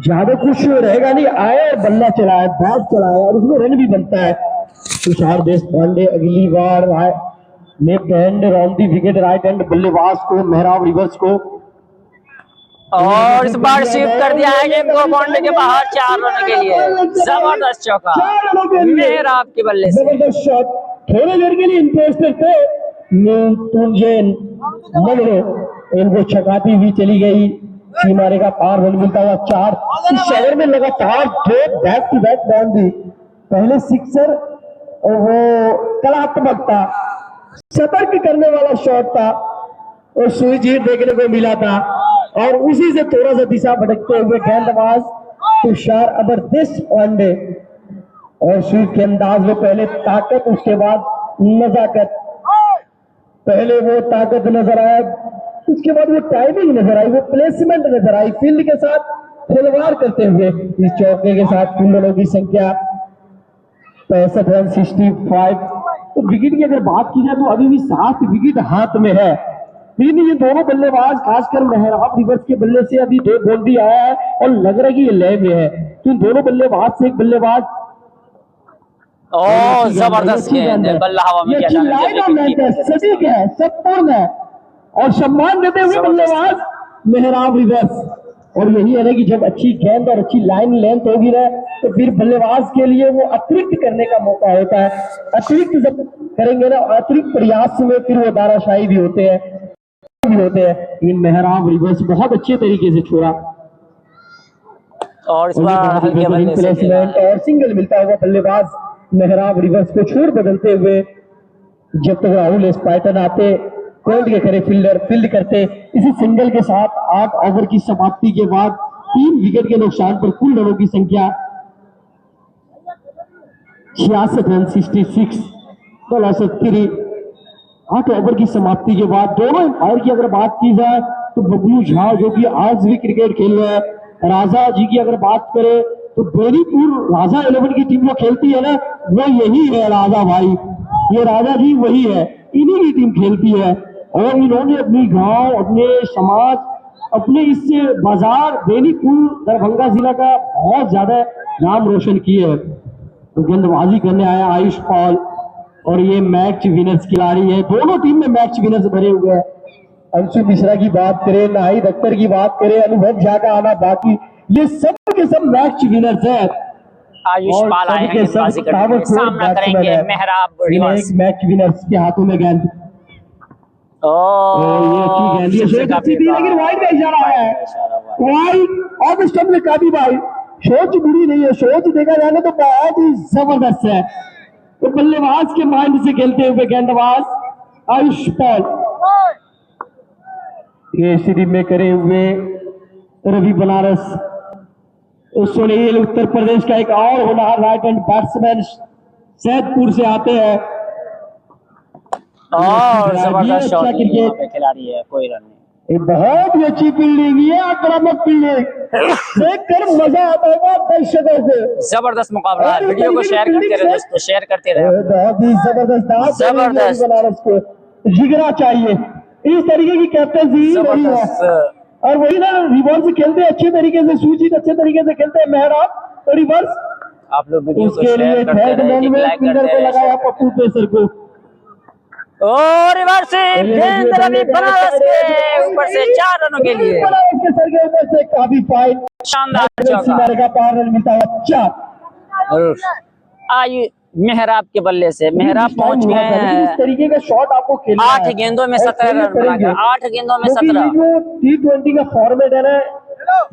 ज्यादा कुछ रहेगा नहीं, आए और बल्ला चलाए बैट चलाए और उसमें रन भी बनता है। तुषार देशपांडे अगली बार left hand round the wicket right hand बल्लेबाज को मेहराब रिवर्स को और इस बार स्वीप कर दिया है गेंद को बाउंड्री के बाहर 4 रन के लिए। जबरदस्त चौका मेहराब के बल्ले से, जबरदस्त शॉट। थोड़ी देर के लिए इंटरेस्टेड थे इनको छकाती हुई चली गई सीमारे का पार रन मिलता हुआ 4। इस ओवर में लगातार 2 बैक टू बैक बाउंड्री, पहले सिक्सर और वो कलात्मक था सतर्क करने वाला शॉट था और सुई जीत देखने को मिला था और उसी से थोड़ा सा दिशा भटकते हुए गेंदबाज तुषार अबरदेश पांडे और सुई के अंदाज में पहले ताकत उसके बाद नजाकत। पहले वो ताकत नजर आया उसके बाद वो टाइमिंग नजर आई, वो प्लेसमेंट नजर आई फील्ड के साथ खिलवाड़ करते हुए। इस चौके के साथ कुल रनों की संख्या 65 रन 65। तो विकेट की अगर बात की जाए तो अभी भी 7 विकेट हाथ में है। लेकिन ये दोनों बल्लेबाज खासकर मेहराब रिवर्स के बल्ले से अभी 2 बाउंड्री आया है और लग रहा है कि ये लय में है। तो दोनों बल्लेबाज से एक बल्लेबाज जबरदस्त गेंद बल्ला हवा में सटीक है संपूर्ण है और सम्मान देते हुए बल्लेबाज मेहराब रिवर्स। और यही है ना कि जब अच्छी गेंद और अच्छी लाइन लेंथ होगी ना तो फिर बल्लेबाज के लिए वो अतिरिक्त करने का मौका होता है। अतिरिक्त जब करेंगे ना अतिरिक्त प्रयास में फिर वो दाराशाही भी होते हैं। इन मेहराब रिवर्स बहुत अच्छे तरीके से छोड़ा और इस बार हल्के बल्ले से प्लेसमेंट और सिंगल मिलता हुआ बल्लेबाज मेहराब रिवर्स को छोड़ बदलते हुए जब तक राहुल स्पाइटन आते पॉइंट के खड़े फील्डर फील्ड करते। इसी सिंगल के साथ 8 ओवर की समाप्ति के बाद 3 विकेट के नुकसान पर कुल रनों की संख्या 66 रन 66 73। 8 ओवर की समाप्ति के बाद दोनों एम्पायर की अगर बात की जाए तो बबलू झा जो कि आज भी क्रिकेट खेल रहे हैं, राजा जी की अगर बात करें तो बेनीपुर राजा 11 की टीम जो खेलती है ना वो यही है राजा भाई, ये राजा जी वही है, इन्हीं की टीम खेलती है। और इन्होंने अपनी गांव अपने समाज अपने इस बाजार बेनीपुर दरभंगा जिला का बहुत ज्यादा नाम रोशन किए है। तो गेंदबाजी करने आया आयुष पॉल और ये मैच विनर्स खिलाड़ी है, दोनों टीम में मैच विनर्स भरे हुए हैं। अंशु मिश्रा की बात करें नाहिद अख्तर की बात करें अनुभव झा का आना बाकी, ये सब के सब मैच विनर्स है। आयुष पाल आएंगे सामना करेंगे मेहराब रिवर्स। मैच विनर्स के हाथों में गेंद ये अच्छी गेंद लेकिन वाइड का इशारा है, वाइड ऑफ स्टंप में काफी भाई सोच बुरी नहीं है, सोच देखा जाए ना तो बहुत ही जबरदस्त है। तो बल्लेबाज के माइंड से खेलते हुए गेंदबाज आयुष पॉल ये सीरीज में करे हुए रवि बनारस सुनील उत्तर प्रदेश का एक और होनहार राइट हैंड बैट्समैन सैदपुर से आते हैं और जबरदस्त शॉट खिलाड़ी है, कोई रन नहीं। बहुत ही अच्छी फील्डिंग, ये आक्रामक फील्डिंग देखकर मजा आता होगा दर्शकों से। जबरदस्त मुकाबला है, वीडियो को शेयर करते रहे दोस्तों, शेयर करते रहे। बहुत ही जबरदस्त बनारस को जिगरा चाहिए, इस तरीके की कैप्टनसी रही है और वही ना रिवर्स खेलते अच्छे तरीके से, सूचित अच्छे तरीके से खेलते हैं मेहराब तो रिवर्स। आप लोग वीडियो को शेयर करते रहे, लाइक करते रहे, लगाया पप्पू पेसर को और रिवर्स गेंद रवि बनारस के ऊपर से 4 रनों के लिए। उसके सर के ऊपर से काफी फाइन शानदार चौका। का 5 रन मिलता है 4। और आयु मेहराब के बल्ले से मेहराब पहुंच गए हैं। इस तरीके का शॉट आपको खेलना 8 गेंदों में 17 रन बनाकर 8 गेंदों में 17। जो T20 का फॉर्मेट है ना,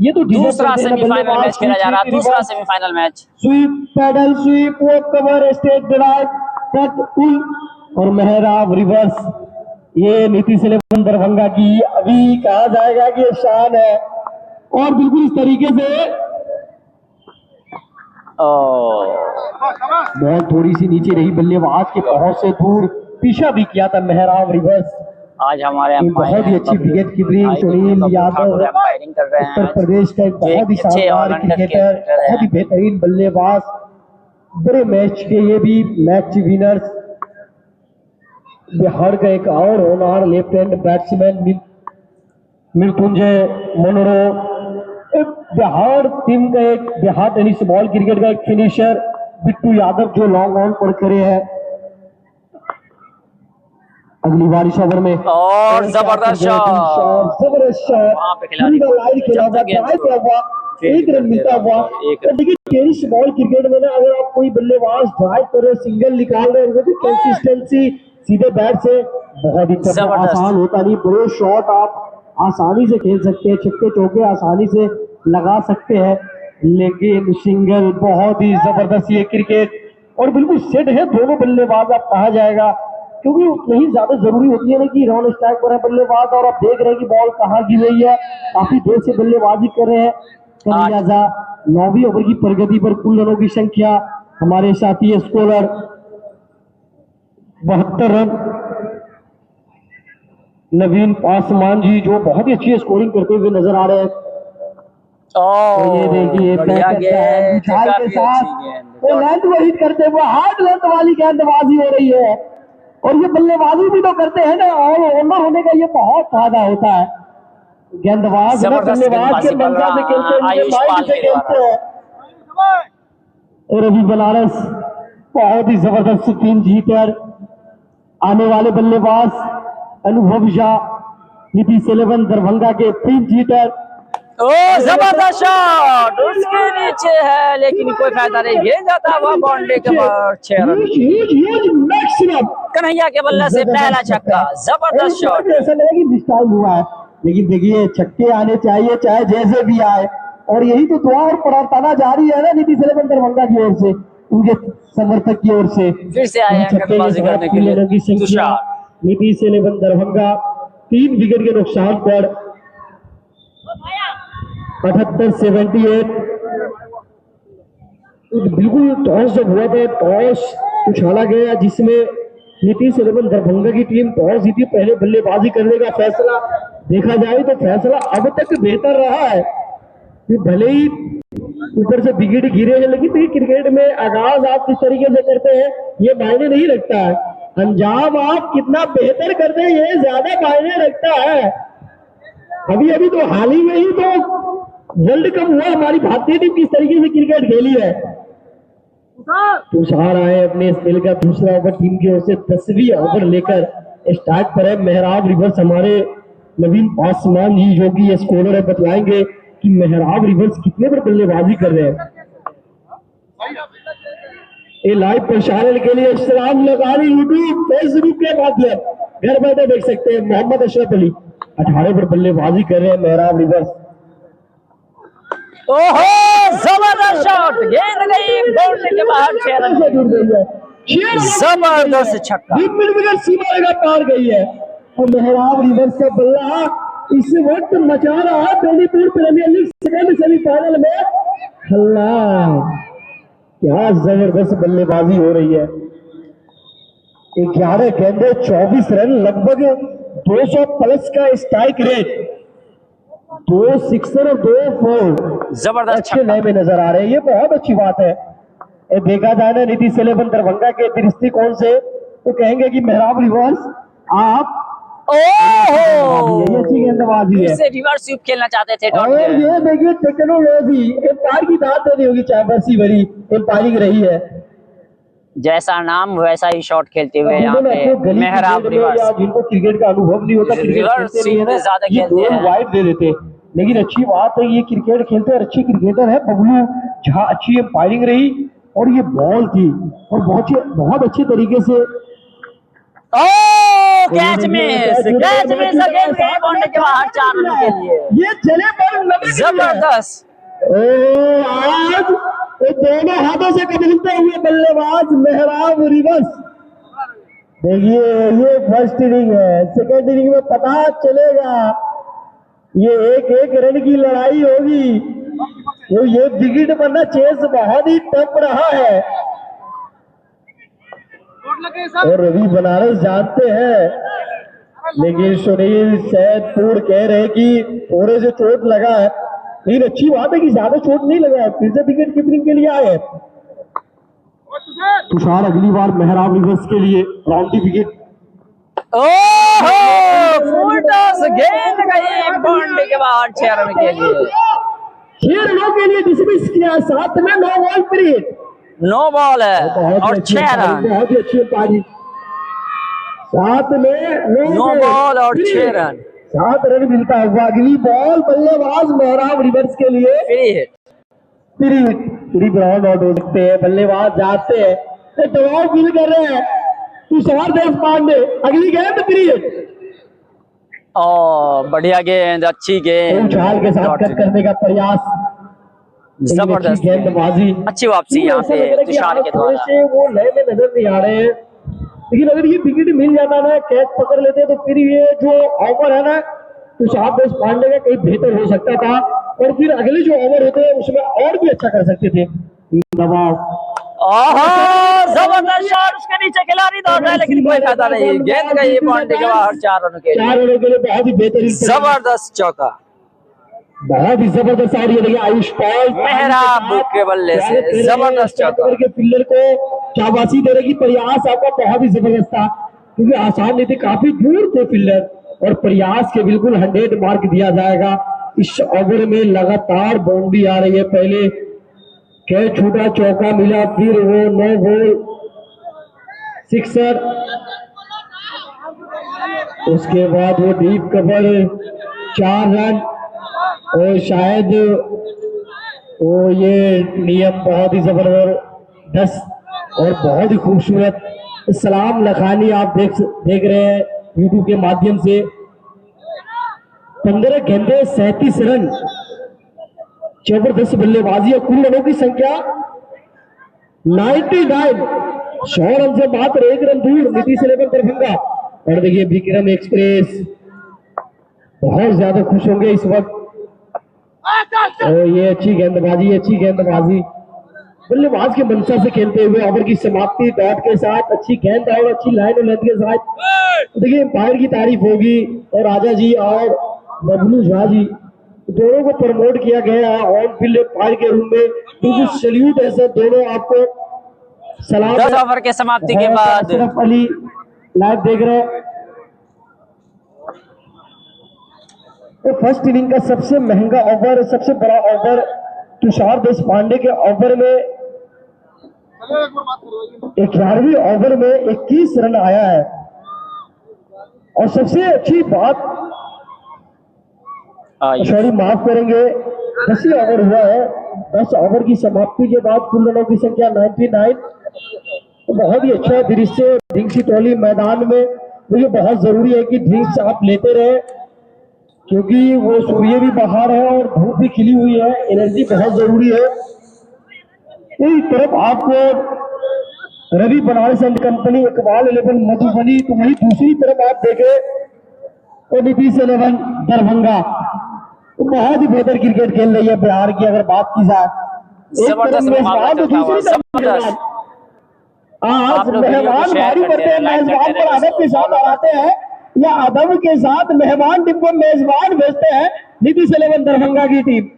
ये तो दूसरा सेमीफाइनल मैच खेला जा रहा है। दूसरा semifinal match. Sweep, paddle sweep, walk cover, straight drive, cut, pull और मेहराब रिवर्स। ये नीतीश 11 दरभंगा की अभी कहा जाएगा कि ये शान है। और बिल्कुल इस तरीके से बॉल थोड़ी सी नीचे रही, बल्लेबाज के बहुत से दूर पीछा भी किया था मेहराब रिवर्स। आज हमारे बहुत ही अच्छी विकेट कीपिंग सुनील यादव एम्पायरिंग कर रहे हैं। उत्तर प्रदेश का एक बहुत ही शानदार क्रिकेटर, बहुत ही बेहतरीन बल्लेबाज, बड़े मैच के ये भी मैच विनर्स। बिहार का एक और होनहार left hand batsman Mrityunjay Manoro, Bihar team का एक बिहार टेनिस बॉल क्रिकेट का एक फिनिशर बिट्टू यादव जो लॉन्ग ऑन पर करे है। अगली बार इस ओवर में और जबरदस्त शॉट, जबरदस्त शॉट, एक रन मिलता हुआ। देखिए टेनिस बॉल क्रिकेट में ना, अगर आप कोई बल्लेबाज ड्राइव कर रहे, सिंगल निकाल रहे हैं, कंसिस्टेंसी सीधे बैट से बहुत ही आसान होता नहीं। बड़े शॉट आप आसानी से खेल सकते हैं, छक्के चौके आसानी से लगा सकते हैं, लेकिन सिंगल बहुत ही जबरदस्त ये क्रिकेट और बिल्कुल सेट है दोनों बल्लेबाज आप कहा जाएगा, क्योंकि उतनी ही ज्यादा जरूरी होती है ना कि रन स्ट्राइक पर है बल्लेबाज और आप देख रहे हैं कि बॉल कहाँ गिर रही है। काफी देर से बल्लेबाजी कर रहे हैं। 9वीं ओवर की प्रगति पर कुल रनों की संख्या हमारे साथी स्कोरर 72 रन। नवीन पासवान जी जो बहुत ही अच्छी स्कोरिंग करते हुए नजर आ रहे हैं। तो ये देखिए के साथ वो लेंथ को हिट करते हुए हार्ड लेंथ वाली गेंदबाजी हो रही है और ये बल्लेबाजी भी तो करते हैं ना, और ओनर होने का ये बहुत फायदा होता है। गेंदबाज बल्लेबाज के मंशा से खेलते हैं, माइंड से खेलते हैं। और अभी बनारस बहुत ही जबरदस्त टीम जीतकर आने वाले बल्लेबाज अनुभव शाह, नीतीश 11 दरभंगा के टीम जीटर। ओ जबरदस्त शॉट उसके नीचे है, लेकिन कोई फायदा नहीं, गेंद जाता हुआ बाउंड्री के बाहर 6 रन। कन्हैया के बल्ले से पहला छक्का, जबरदस्त शॉट। ऐसा लगा कि डिस्टर्ब हुआ है, लेकिन देखिए छक्के आने चाहिए चाहे जैसे भी आए, और यही तो दुआ और प्रार्थना जारी है ना नीतीश 11 दरभंगा की ओर से, उनके समर्थक की ओर से। फिर से आए हैं गेंदबाजी करने के लिए नीतीश 11 दरभंगा 3 विकेट के नुकसान पर 78-78। बिल्कुल टॉस जब हुआ था, टॉस उछाला गया जिसमें नीतीश 11 दरभंगा की टीम टॉस जीती, पहले बल्लेबाजी करने का फैसला। देखा जाए तो फैसला अब तक बेहतर रहा है, भले ही ऊपर से विकेट गिरे हैं, लेकिन क्रिकेट में आगाज आप किस तरीके से करते हैं ये मायने नहीं रखता है, अंजाम आप कितना बेहतर करते हैं ये ज्यादा मायने रखता है। अभी अभी तो हाल ही में ही तो वर्ल्ड कप हुआ, हमारी भारतीय टीम किस तरीके से क्रिकेट खेली है। तुषार आए अपने स्पेल का दूसरा ओवर टीम की ओर से 10वीं ओवर लेकर स्टार्ट पर है। मेहराब रिवर्स हमारे नवीन पासवान जी जो कि स्कोरर है, बतलाएंगे कि मेहराब रिवर्स कितने पर बल्लेबाजी कर रहे हैं। ये लाइव प्रसारण के लिए इंस्टाग्राम लगा रही, यूट्यूब फेसबुक के माध्यम घर बैठे देख सकते हैं। मोहम्मद अशरफ अली 18 पर बल्लेबाजी कर रहे हैं मेहराब रिवर्स। ओहो जबरदस्त शॉट, गेंद गई बाउंड्री के बाहर 6 रन से दूर गई है, जबरदस्त छक्का, सीमा रेखा पार गई है। और मेहराब रिवर्स का बल्ला इस वक्त मचा रहा है Benipur premier league second semifinal में हल्ला। क्या जबरदस्त बल्लेबाजी हो रही है। 11 गेंदे 24 रन, लगभग 200 प्लस का स्ट्राइक रेट, 2 सिक्सर और 2 फोर जबरदस्त अच्छे नए में नजर आ रहे हैं। ये बहुत अच्छी बात है। देखा जाए ना नीतीश 11 दरभंगा के दृष्टिकोण से तो कहेंगे कि मेहराब रिवर्स आप अच्छी गेंदबाजी है, रिवर्स स्वीप खेलना चाहते थे। और ये देखिए टेक्नोलॉजी एम्पायर की दाद देनी होगी, चाहे बसी भरी एम्पायरिंग रही है। जैसा नाम वैसा ही शॉट खेलते हुए यहाँ जिन्होंने पे अपने गली मेहराब क्रिकेट में या रिवर्स। जिनको क्रिकेट का अनुभव नहीं होता, क्रिकेट रिवर्स खेलते नहीं है स्विंग ना, ज्यादा ये खेलते दो हैं। वाइड दे देते। लेकिन अच्छी बात है, ये क्रिकेट खेलते हैं, अच्छी क्रिकेटर है बबलू झा। अच्छी एम्पायरिंग रही और ये बॉल थी और बहुत अच्छे तरीके से कैच मिस अगेन गई बाउंड्री के बाहर 4 रन के लिए। ये चले बॉल जबरदस्त। आज ये दोनों हाथों से कबूलते हुए बल्लेबाज मेहराब रिवर्स। देखिए ये फर्स्ट इनिंग है, सेकेंड इनिंग में पता चलेगा, ये एक रन की लड़ाई होगी। तो ये विकेट बनना चेस बहुत ही टफ रहा है और रवि बनारस जानते हैं, लेकिन सुनील सैदपुर कह रहे हैं कि थोड़े से चोट लगा है। लेकिन अच्छी बात है कि ज्यादा चोट नहीं लगा है, फिर से विकेट कीपिंग के लिए आए। तुषार अगली बार मेहराब रिवर्स के लिए राउंडी विकेट। फुल टॉस गेंद गई बाउंड्री के बाहर 6 रन के लिए। 6 रनों के लिए डिसमिस किया, साथ में 9 बॉल पीरियड, 9 बॉल है और 6 रन। बहुत ही अच्छी पारी, साथ में 9 बॉल और 6 रन, 7 रन मिलता हुआ। अगली बॉल बल्लेबाज मेहराब रिवर्स के लिए फ्री ग्राउंड आउट हो सकते हैं। बल्लेबाज जाते हैं, दबाव फील कर रहे हैं तुषार देशपांडे। अगली गेंद पीरियड, बढ़िया गेंद, अच्छी गेंद, उछाल के साथ कट करने का प्रयास, जबरदस्त गेंदबाजी, अच्छी वापसी यहाँ पे तुषार के द्वारा। से वो नए में नजर नहीं आ रहे हैं, लेकिन अगर ये विकेट मिल जाता ना, कैच पकड़ लेते तो फिर ये जो ओवर है ना तुषार देशपांडे का कहीं बेहतर हो सकता था और फिर अगले जो ओवर होते हैं उसमें और भी अच्छा कर सकते थे। दबाव, जबरदस्त शॉट, उसके नीचे खिलाड़ी दौड़ रहा है लेकिन कोई फायदा नहीं। गेंद गई बाउंड्री के बाहर 4 रनों के लिए। बहुत ही बेहतरीन, जबरदस्त चौका, बहुत ही जबरदस्त आ रही है। देखिए आयुष पॉल मेहराब के बल्ले से जबरदस्त चौका, फील्डर को शाबाशी देने की प्रयास आपका बहुत ही जबरदस्त था, क्योंकि आसान नहीं थे, काफी दूर थे फील्डर और प्रयास के बिल्कुल 100 मार्क दिया जाएगा। इस ओवर में लगातार बाउंड्री आ रही है, पहले कैच छूटा, चौका मिला, फिर वो 9 बॉल सिक्सर, उसके बाद वो डीप कवर 4 रन और शायद वो ये नियम बहुत ही जबरदस्त और बहुत ही खूबसूरत। सलाम लखानी आप देख रहे हैं यूट्यूब के माध्यम से। 15 गेंदे 37 रन, जबरदस्त बल्लेबाजी और कुल रनों की संख्या 99, 100 रन से मात्र 1 रन दूर नीतीश 11 दरभंगा। और देखिए विक्रम एक्सप्रेस बहुत ज्यादा खुश होंगे इस वक्त। और ये अच्छी गेंदबाजी बल्लेबाज के मंशा से खेलते हुए ओवर की समाप्ति डॉट के साथ, अच्छी गेंद और अच्छी लाइन और लेंथ के साथ। देखिए एम्पायर की तारीफ होगी और राजा जी और बबलू झा जी दोनों को प्रमोट किया गया है ऑन फील्ड एम्पायर के रूम में, क्योंकि सैल्यूट है सर, दोनों आपको सलाम। 10 ओवर के समाप्ति के बाद अशरफ अली लाइव देख रहे हैं। तो फर्स्ट इनिंग का सबसे महंगा ओवर, सबसे बड़ा ओवर तुषार देशपांडे के ओवर में 11वीं ओवर में 21 रन आया है। और सबसे अच्छी बात, सॉरी माफ करेंगे, 10 ही ओवर हुआ है। 10 ओवर की समाप्ति के बाद कुल रनों की संख्या 99। तो बहुत ही अच्छा दृश्य ढिंगसी टोली मैदान में। मुझे बहुत जरूरी है कि ड्रिंक्स आप लेते रहे, क्योंकि वो सूर्य भी बाहर है और धूप भी खिली हुई है, एनर्जी बहुत जरूरी है। एक तरफ आपको रवि बनारस एंड कंपनी, इकबाल 11 मधुबनी, तो वही दूसरी तरफ आप देखें तो नीतीश 11 दरभंगा। तो बहुत ही बेहतर क्रिकेट खेल रही है बिहार की अगर बात की जाए। जबरदस्त मुकाबला चलता हुआ, जबरदस्त। आज मेहमान भारी पड़ते हैं, मेजबान पर अदब के साथ आते हैं या अदब के साथ मेहमान टीम को मेजबान भेजते हैं नीतीश 11 दरभंगा की टीम।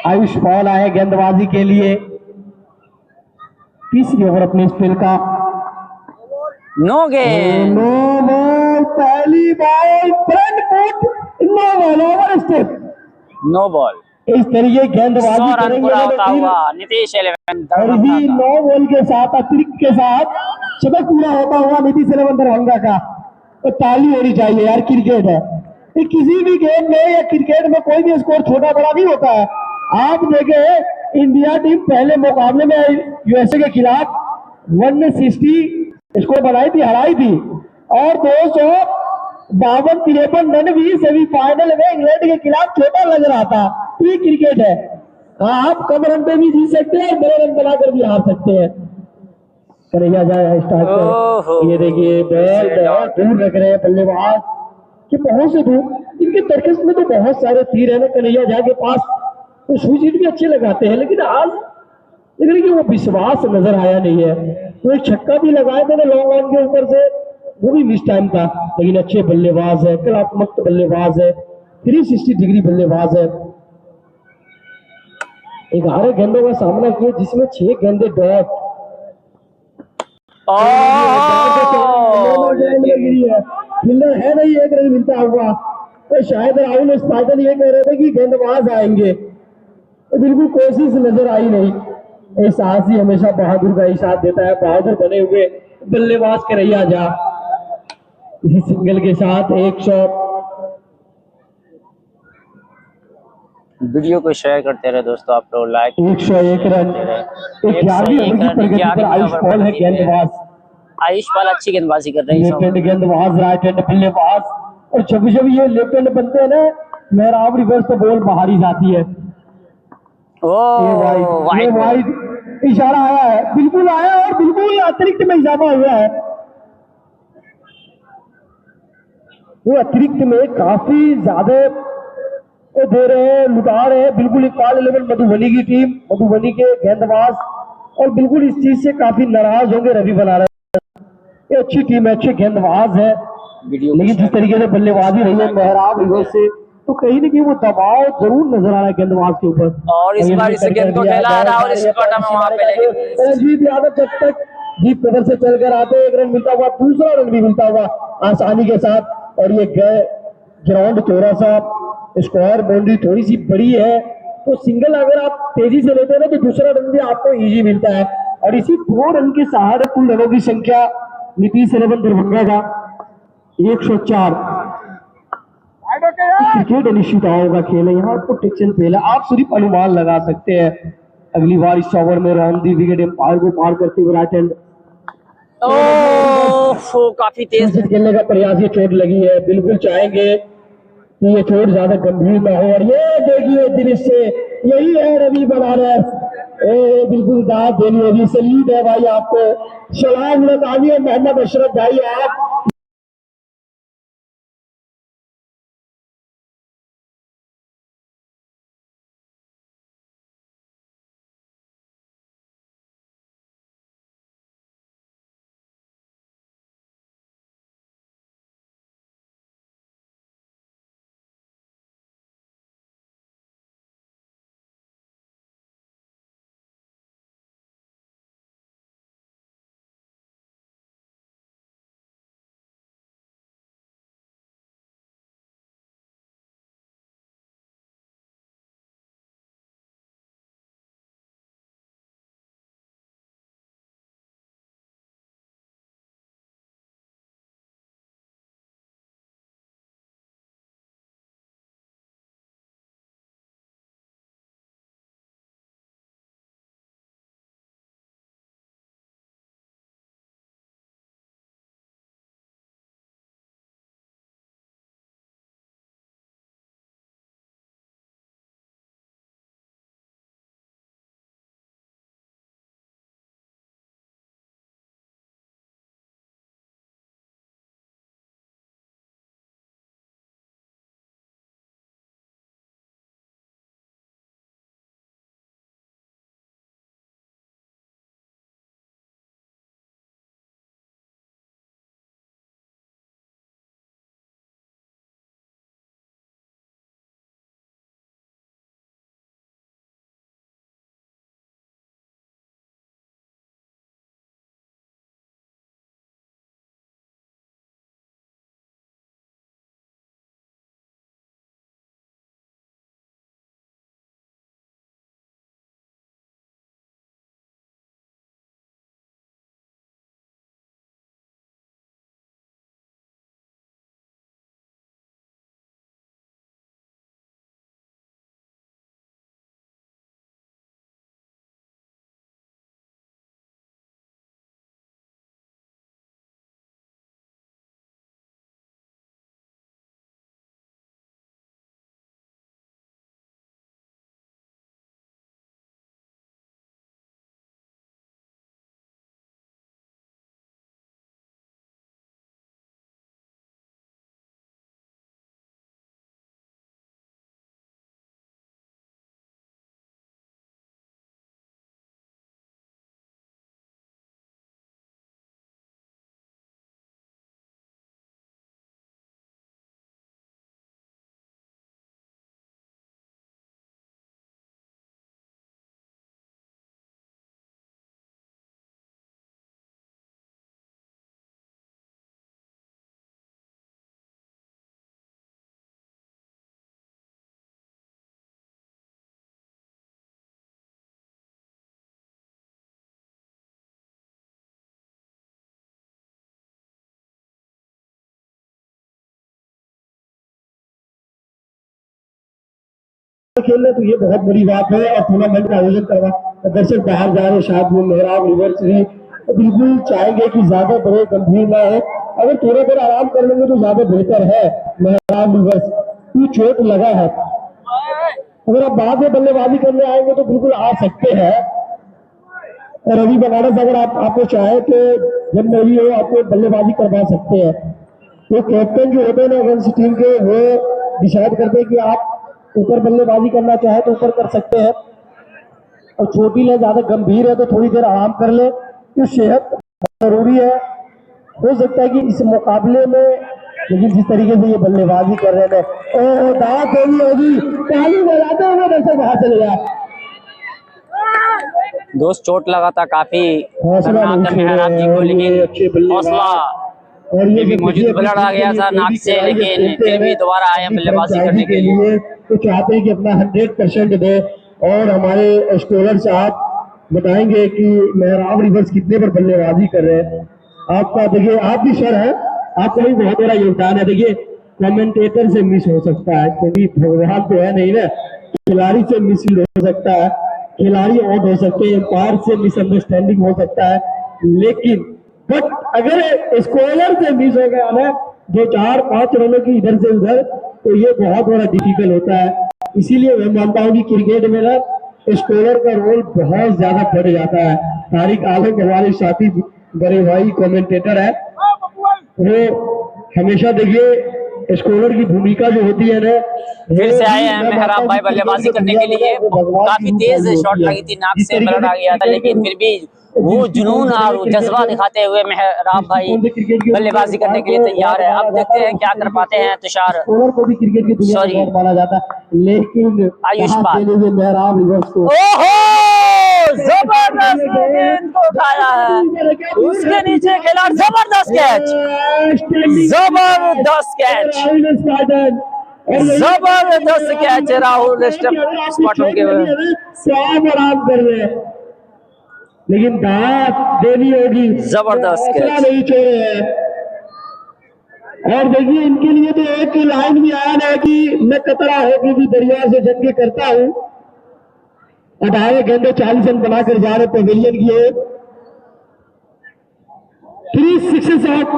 आयुष पॉल आए गेंदबाजी के लिए, तीसरी ओवर अपने स्पेल का। नो गेंद, नो बॉल, पहली ball front foot, no ball, over step. No ball. इस तरीके गेंदबाजी 100 रन करेंगे पूरा ना होता तो फिर हुआ नीतीश 11 और दरभंगा इसी का। 9 बॉल के साथ अतिरिक्त के साथ शतक पूरा होता हुआ नीतीश 11 दरभंगा का, तो ताली होनी चाहिए यार। क्रिकेट है ये, किसी भी गेम में या क्रिकेट में कोई भी स्कोर छोटा बड़ा नहीं होता है। आप देखे इंडिया टीम पहले मुकाबले में यूएसए के खिलाफ 160 स्कोर बनाई थी, हराई थी, और 252-53 रन भी सेमीफाइनल में इंग्लैंड के खिलाफ छोटा लग रहा था। ये क्रिकेट है। हाँ, आप कम रन पे भी जीत सकते हैं, बड़े रन बनाकर भी हार सकते हैं। कन्हैया जाए स्टार्ट ओहो, पर, ये देखिए बॉल बहुत दूर रख रहे हैं बल्लेबाज कि बहुत से दूर। इनके तर्कस में तो बहुत सारे तीर है ना कन्हैया झा के पास, तो स्विच हिट भी अच्छे लगाते हैं, लेकिन आज लेकिन कि वो विश्वास नजर आया नहीं है। वो एक छक्का भी लगाए थे ना लॉन्ग ऑन के ऊपर से, वो भी मिस टाइम था, लेकिन अच्छे बल्लेबाज है, कलात्मक बल्लेबाज है, 360 डिग्री बल्लेबाज है। 11 गेंदों का सामना किया जिसमें 6 गेंदे डॉट। फील्डर है नहीं, एक रन मिलता हुआ, तो शायद राहुल स्पाइटन ये कह रहे थे कि गेंदबाज आएंगे, तो बिल्कुल कोशिश नजर आई नहीं। ये साहसी हमेशा बहादुर का ही साथ देता है, बहादुर बने हुए बल्लेबाज कन्हैया झा इसी सिंगल के साथ 100। वीडियो को शेयर करते रहे दोस्तों, आप लोग लाइक 101 रन, 11वीं ओवर की प्रगति पर आयुष पॉल है गेंदबाज। आयुष पाल अच्छी गेंदबाजी कर रहे हैं इस लेफ्ट ओवर हैंड में। गेंदबाज, राइट हैंड बल्लेबाज, और जब जब ये लेफ्ट हैंड बनते हैं ना मेहराब रिवर्स, तो बॉल बाहर ही जाती है। ये वाइड बॉल। वाइड इशारा आया है, बिल्कुल आया है, और बिल्कुल अतिरिक्त में इजाफा हुआ है। वो अतिरिक्त में काफी ज्यादा वो दे रहे हैं, लुटा रहे हैं बिल्कुल। इकबाल 11 मधुबनी की टीम, मधुबनी के गेंदबाज, और बिल्कुल इस चीज से काफी नाराज होंगे रवि बनारस। ये अच्छी टीम है, अच्छे गेंदबाज है, वीडियो लेकिन जिस तरीके से बल्लेबाजी रही है मेहराब रिवर्स से, तो कहीं ना कहीं वो दबाव जरूर नजर आ रहा है गेंदबाज के ऊपर। और इस बार इस गेंद को खेला राहुल स्कॉट में वहां पे, लेकिन रंजीत यादव जब तक डीप कवर से चलकर आते हैं, 1 रन मिलता हुआ, दूसरा रन भी मिलता हुआ आसानी के साथ। और ये ग्राउंड थोड़ा सा स्क्वायर बाउंड्री थोड़ी सी बड़ी है, तो सिंगल अगर आप तेजी से लेते हैं ना तो दूसरा रन भी आपको इजी मिलता है। और इसी 2 रन के सहारे कुल रनों की संख्या नीतीश 11 दरभंगा का 104। क्रिकेट अनिश्चितताओं का खेल है, यहाँ प्रोटेक्शन फेल है, आप सिर्फ अनुमान लगा सकते हैं। अगली बार इस ओवर में रॉन्ग विकेट एम्पायर को पार करते हुए राइट हैंड काफी तेज खेलने का प्रयास, ये चोट लगी है, बिल्कुल चाहेंगे कि ये चोट ज्यादा गंभीर ना हो। और ये देखिए दृश्य, यही है रवि बनारस, बिल्कुल दाद देनी होगी, सलीम है भाई आपको, सलाम लगानी है मोहम्मद अशरफ भाई आप। खेल रहे तो ये बहुत बड़ी बात है। और टूर्नामेंट का आयोजन करवा, दर्शक बाहर जा रहे, शायद वो मेहराब रिवर्स से बिल्कुल चाहेंगे कि ज्यादा बड़े गंभीर ना है, अगर थोड़ा देर आराम कर लेंगे तो ज्यादा बेहतर है। मेहराब रिवर्स को चोट लगा है, अगर आप बाद में बल्लेबाजी करने आएंगे तो बिल्कुल आ सकते हैं। और रवि बनारस अगर आपको चाहे तो जब नहीं हो आपको बल्लेबाजी करवा सकते हैं। तो कैप्टन जो होते हैं ना अगेंस्ट टीम के, वो डिसाइड करते हैं कि आप ऊपर बल्लेबाजी करना चाहे तो ऊपर कर सकते हैं, और छोटी ले ज्यादा गंभीर है तो थोड़ी देर आराम कर ले, तो सेहत जरूरी है। हो सकता है कि इस मुकाबले में, लेकिन जिस तरीके से ये बल्लेबाजी कर रहे हैं, दांत होगी ताली बजाते हुए दर्शक बाहर चले जाए। दोस्त चोट लगा था काफी खतरनाक है मेहराब जी को, लेकिन हौसला और ये भी मौजूद ब्लड आ गया था नाक से, लेकिन फिर भी दोबारा आए बल्लेबाजी करने के लिए। तो चाहते हैं कि अपना 100% दे। और हमारे स्कॉलर साहब बताएंगे कि मेहराब रिवर्स कितने पर बल्लेबाजी कर रहे हैं। आपका देखिए, आप भी सर है, आपका भी बहुत बड़ा योगदान है। देखिए कमेंटेटर से मिस हो सकता है, क्योंकि भगवान तो है नहीं ना, खिलाड़ी से मिस हो सकता है, खिलाड़ी आउट हो सकते हैं, एम्पायर से मिसअंडरस्टैंडिंग हो सकता है, लेकिन बट अगर स्कोलर से मिस हो गया ना, जो 4-5 रनों की इधर से उधर, तो ये बहुत बड़ा डिफिकल्ट होता है। इसीलिए मैं मानता हूँ कि क्रिकेट में ना स्कोलर का रोल बहुत ज्यादा बढ़ जाता है। तारिक आलम हमारे साथी बड़े भाई कमेंटेटर है, वो हमेशा देखिए स्कोलर की भूमिका जो होती है ना, फिर से आए हैं मेहराब भाई बल्लेबाजी करने के लिए। काफी तेज शॉट लगी थी, नाक से ब्लड आ गया था, लेकिन फिर भी वो जुनून और जज्बा दिखाते हुए मेहराब भाई बल्लेबाजी करने के लिए तैयार है। अब देखते हैं क्या कर पाते हैं तुषार, सॉरी माना जाता है, लेकिन आयुष पाल। मेहराब रिवर्स को जबरदस्त गेंद को उठाया है, उसके नीचे खेला, जबरदस्त कैच, जबरदस्त कैच, जबरदस्त कैच है राहुल स्पाटन के। आराम कर रहे हैं, लेकिन दांत देनी होगी, जबरदस्त कैच नहीं छोड़े हैं। और देखिए इनके लिए तो एक लाइन भी आया ना कि मैं कतरा होगी भी दरिया से जंग के करता हूं। 18 गेंदे 40 रन बनाकर जा रहे पवेलियन की ओर। 367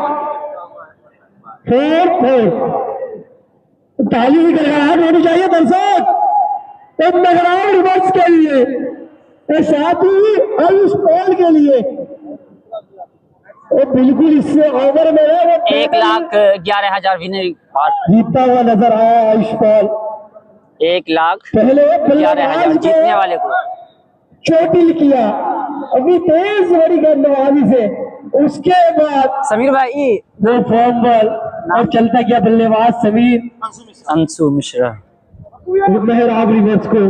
4-4 ताली भी गड़गड़ाहट होनी चाहिए दर्शक, तब मेहराब रिवर्स के लिए, साथ ही आयुष पाल के लिए। और बिल्कुल इससे ओवर में 1,11,000 विनर जीतता हुआ नजर आया आयुष पाल। 1,11,000 जीतने वाले को चोटिल किया, अभी तेज बड़ी गेंदबाजी से, उसके बाद समीर भाई वो फॉर्म बॉल और चलता गया बल्लेबाज समीर अंशु मिश्रा। मेहराब रिवर्स को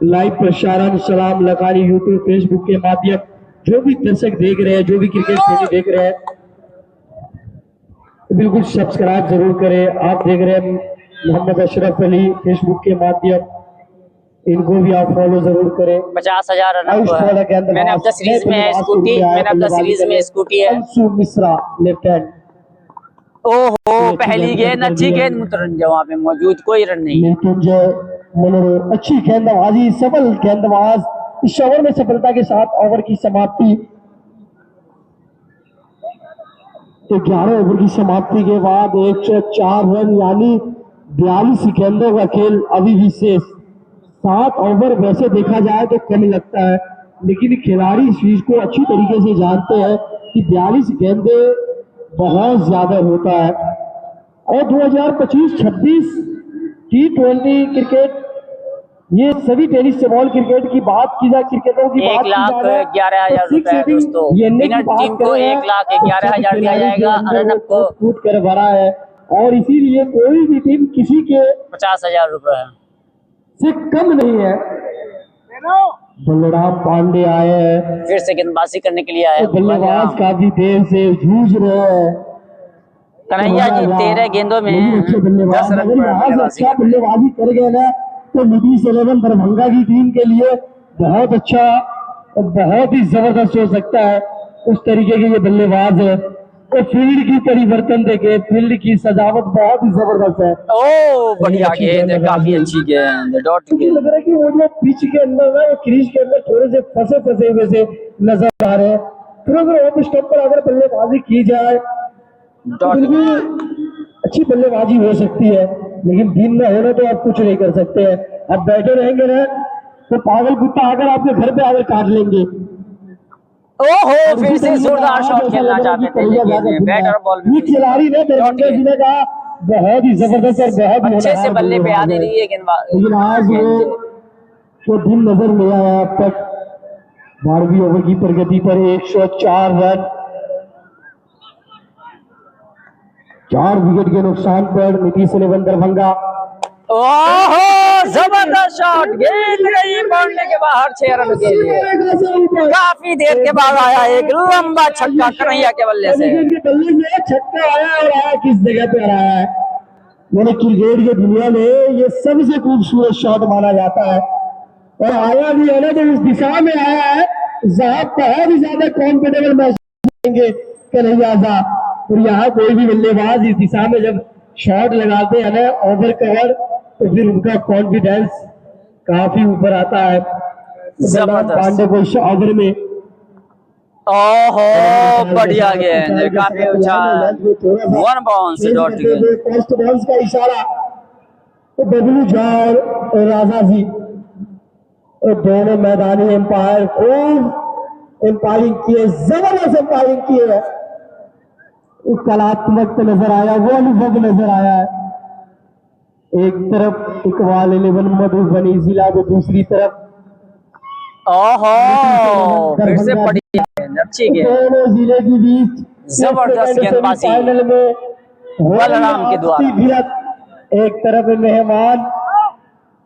लाइव प्रसारण सलाम लगानी यूट्यूब फेसबुक के माध्यम, जो भी दर्शक देख रहे हैं, जो भी क्रिकेट प्रेमी देख रहे हैं, तो बिल्कुल सब्सक्राइब जरूर करें। आप देख रहे हैं मोहम्मद अशरफ अली फेसबुक के माध्यम, इनको भी आप फॉलो जरूर करें। 50,000 रन को है। मैंने अब तक सीरीज में स्कूटी, है अंशु मिश्रा लेफ्ट हैंड। ओहो पहली गेंद अच्छी गेंद, मुतरंजय वहां पे मौजूद, कोई रन नहीं। मुतरंजय अच्छी गेंदबाजी, सबल गेंदबाज, इस ओवर में सफलता के साथ ओवर की समाप्ति। तो 11 ओवर की समाप्ति के बाद 104 रन यानी 42 गेंदों का खेल अभी भी शेष। 7 ओवर वैसे देखा जाए तो कम लगता है, लेकिन खिलाड़ी इस चीज को अच्छी तरीके से जानते हैं कि 42 गेंदे बहुत ज्यादा होता है। और 2025-26 T20 क्रिकेट, ये सभी टेनिस से बॉल क्रिकेट की बात की जाए, क्रिकेटरों की बात की जाए, 1,11,000 रुपए दोस्तों, विनर टीम को 1,11,000 दिया जाएगा, रनअप को कूद कर भरा है। और इसीलिए कोई भी टीम किसी के 50,000 रुपए से कम नहीं है। बलराम पांडे आए हैं, फिर से गेंदबाजी करने के लिए आए। बल्लेबाज काफी देर से जूझ रहे हैं। कन्हैया जी 13 गेंदों में 10 रन अच्छा बल्लेबाजी कर गए ना, तो नीतीश 11 दरभंगा की टीम के लिए बहुत अच्छा और बहुत ही जबरदस्त हो सकता है। उस तरीके के ये बल्लेबाज है। तो फील्ड की परिवर्तन देखे, फील्ड की सजावट बहुत ही जबरदस्त है। ओ बढ़िया गेंद, काफी अच्छी गेंद, डॉट मुझे गेंद। लग रहा है कि वो जो पिच के अंदर ना, वो क्रीज के अंदर थोड़े से फंसे फंसे हुए से नजर आ रहे हैं। फिर अगर ऑफ स्टॉप पर अगर बल्लेबाजी की जाए तो डॉट बिल्कुल अच्छी बल्लेबाजी हो सकती है, लेकिन दिन में होना तो आप कुछ नहीं कर सकते हैं। अब बैठे रहेंगे ना तो पागल कुत्ता आकर आपके घर पे आकर काट लेंगे। ओहो, फिर से जोरदार शॉट खेलना चाहते थे लेकिन बैट और बॉल ये खिलाड़ी ने दरभंगा जिले का बहुत ही जबरदस्त और बहुत ही अच्छे से बल्ले पे आ दे रही है लेकिन आज वो दिन नजर नहीं आया अब तक। 12वीं ओवर की प्रगति पर 104 रन, 4 विकेट के नुकसान पर नीतीश 11 दरभंगा। ओहो, जबरदस्त शॉट, गेंद गई बाउंड्री के बाहर 6 रन के लिए। काफी देर के बाद आया एक लंबा छक्का कन्हैया के बल्ले से। बल्ले में छक्का आया और आया किस जगह पे आया है। मैंने क्रिकेट की दुनिया में ये सबसे खूबसूरत शॉट माना जाता है, और आया भी है ना तो उस दिशा में आया है जहां बहुत ही ज्यादा कॉन्फिडेबल महसूस करेंगे कन्हैया साहब। और यहाँ कोई भी बल्लेबाज इस दिशा में जब शॉट लगाते हैं ना ओवर कवर, तो फिर उनका कॉन्फिडेंस काफी ऊपर आता है। पांडे को इस ओवर में ओहो बढ़िया गेंद, काफी ऊंचा, 1 बाउंस, डॉट गेंद। फर्स्ट बाउंस का इशारा तो बबलू झा और राजा जी और दोनों मैदानी एम्पायर खूब एम्पायरिंग किए, जबरदस्त एम्पायरिंग किए है। कलात्मक नजर आया, वो अनुभव नजर आया है। एक तरफ इकबाल 11 मधुबनी जिला, तो दूसरी तरफ ओहो फिर से पड़ी गेंद, अच्छी गेंद, दोनों जिले के बीच जबरदस्त गेंदबाजी फाइनल में बलराम के द्वारा। एक तरफ मेहमान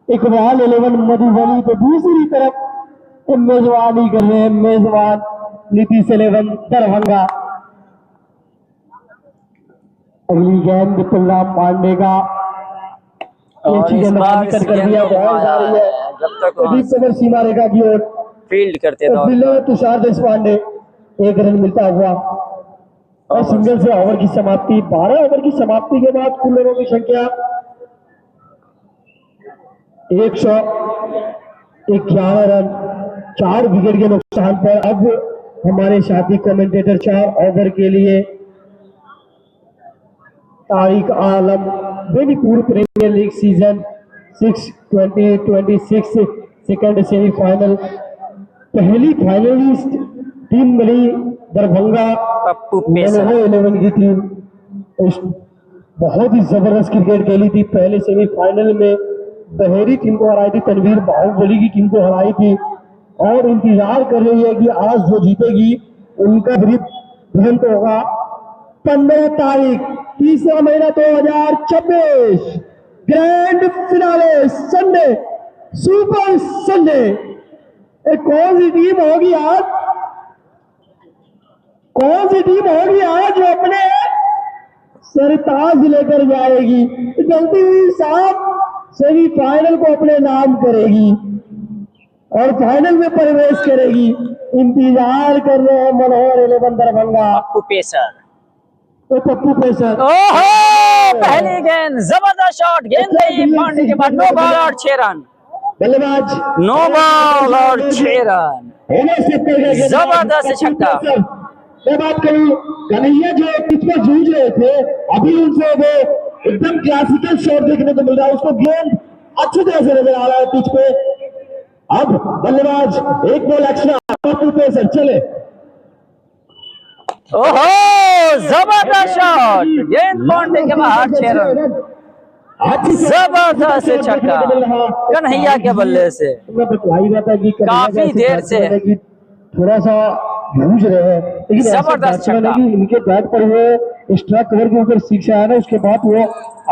इकबाल 11 मधुबनी, तो दूसरी तरफ मेजबानी कर रहे हैं मेजबान नीतीश 11 दरभंगा। अगली गेंद बलराम पांडे का, और इस बार इस गेंद को घुमाया है जब तक सीमा रेखा की ओर फील्ड करते तो दौर। तुषार देशपांडे 1 रन मिलता हुआ और सिंगल से ओवर की समाप्ति। 12 ओवर की समाप्ति के बाद कुल रनों की संख्या 111 रन, 4 विकेट के नुकसान पर। अब हमारे साथी कमेंटेटर 4 ओवर के लिए Tariq Alam, Benipur premier league season 6-20-26 second semifinal, पहली फाइनलिस्ट टीम मिली दरभंगा पप्पू पेसर 11 की टीम। बहुत ही जबरदस्त क्रिकेट खेली थी, पहले सेमीफाइनल में बहेरी टीम को हराई थी, तनवीर बाहुबली की टीम को हराई थी, और इंतजार कर रही है कि आज जो जीतेगी उनका विजन तो होगा 15 तारीख, तीसरा महीना 2026, grand finale Sunday, super Sunday. कौन सी टीम होगी आज, कौन सी टीम होगी आज जो अपने सरताज लेकर जाएगी, जल्दी हुई साहब सेमीफाइनल को अपने नाम करेगी और फाइनल में प्रवेश करेगी। इंतजार कर रहे हैं मनोहर 11 दरभंगा, पप्पू पेसर। तो पप्पू पेसर, ओहो पहली गेंद, जबरदस्त शॉट, गेंद गई पांडे के बाद 9 बॉल और 6 रन, बल्लेबाज 9 बॉल और 6 रन, जबरदस्त छक्का। मैं बात करूं कन्हैया जो पिच पर जूझ रहे थे, अभी उनसे वो एकदम क्लासिकल शॉट देखने को मिल रहा है, उसको गेंद अच्छी तरह से नजर आ रहा है पिच पे। अब बल्लेबाज 1 बॉल एक्स्ट्रा, पप्पू पेसर चले। ओहो जबरदस्त शॉट, गेंद पांडे के बाहर 6 रन, जबरदस्त छक्का कन्हैया के बल्ले से। मैं बतलाई रहा था कि काफी देर से थोड़ा सा जूझ रहे हैं, लेकिन जबरदस्त छक्का, इनके बैट पर वो स्ट्राइक कवर के ऊपर 6 आया ना, उसके बाद वो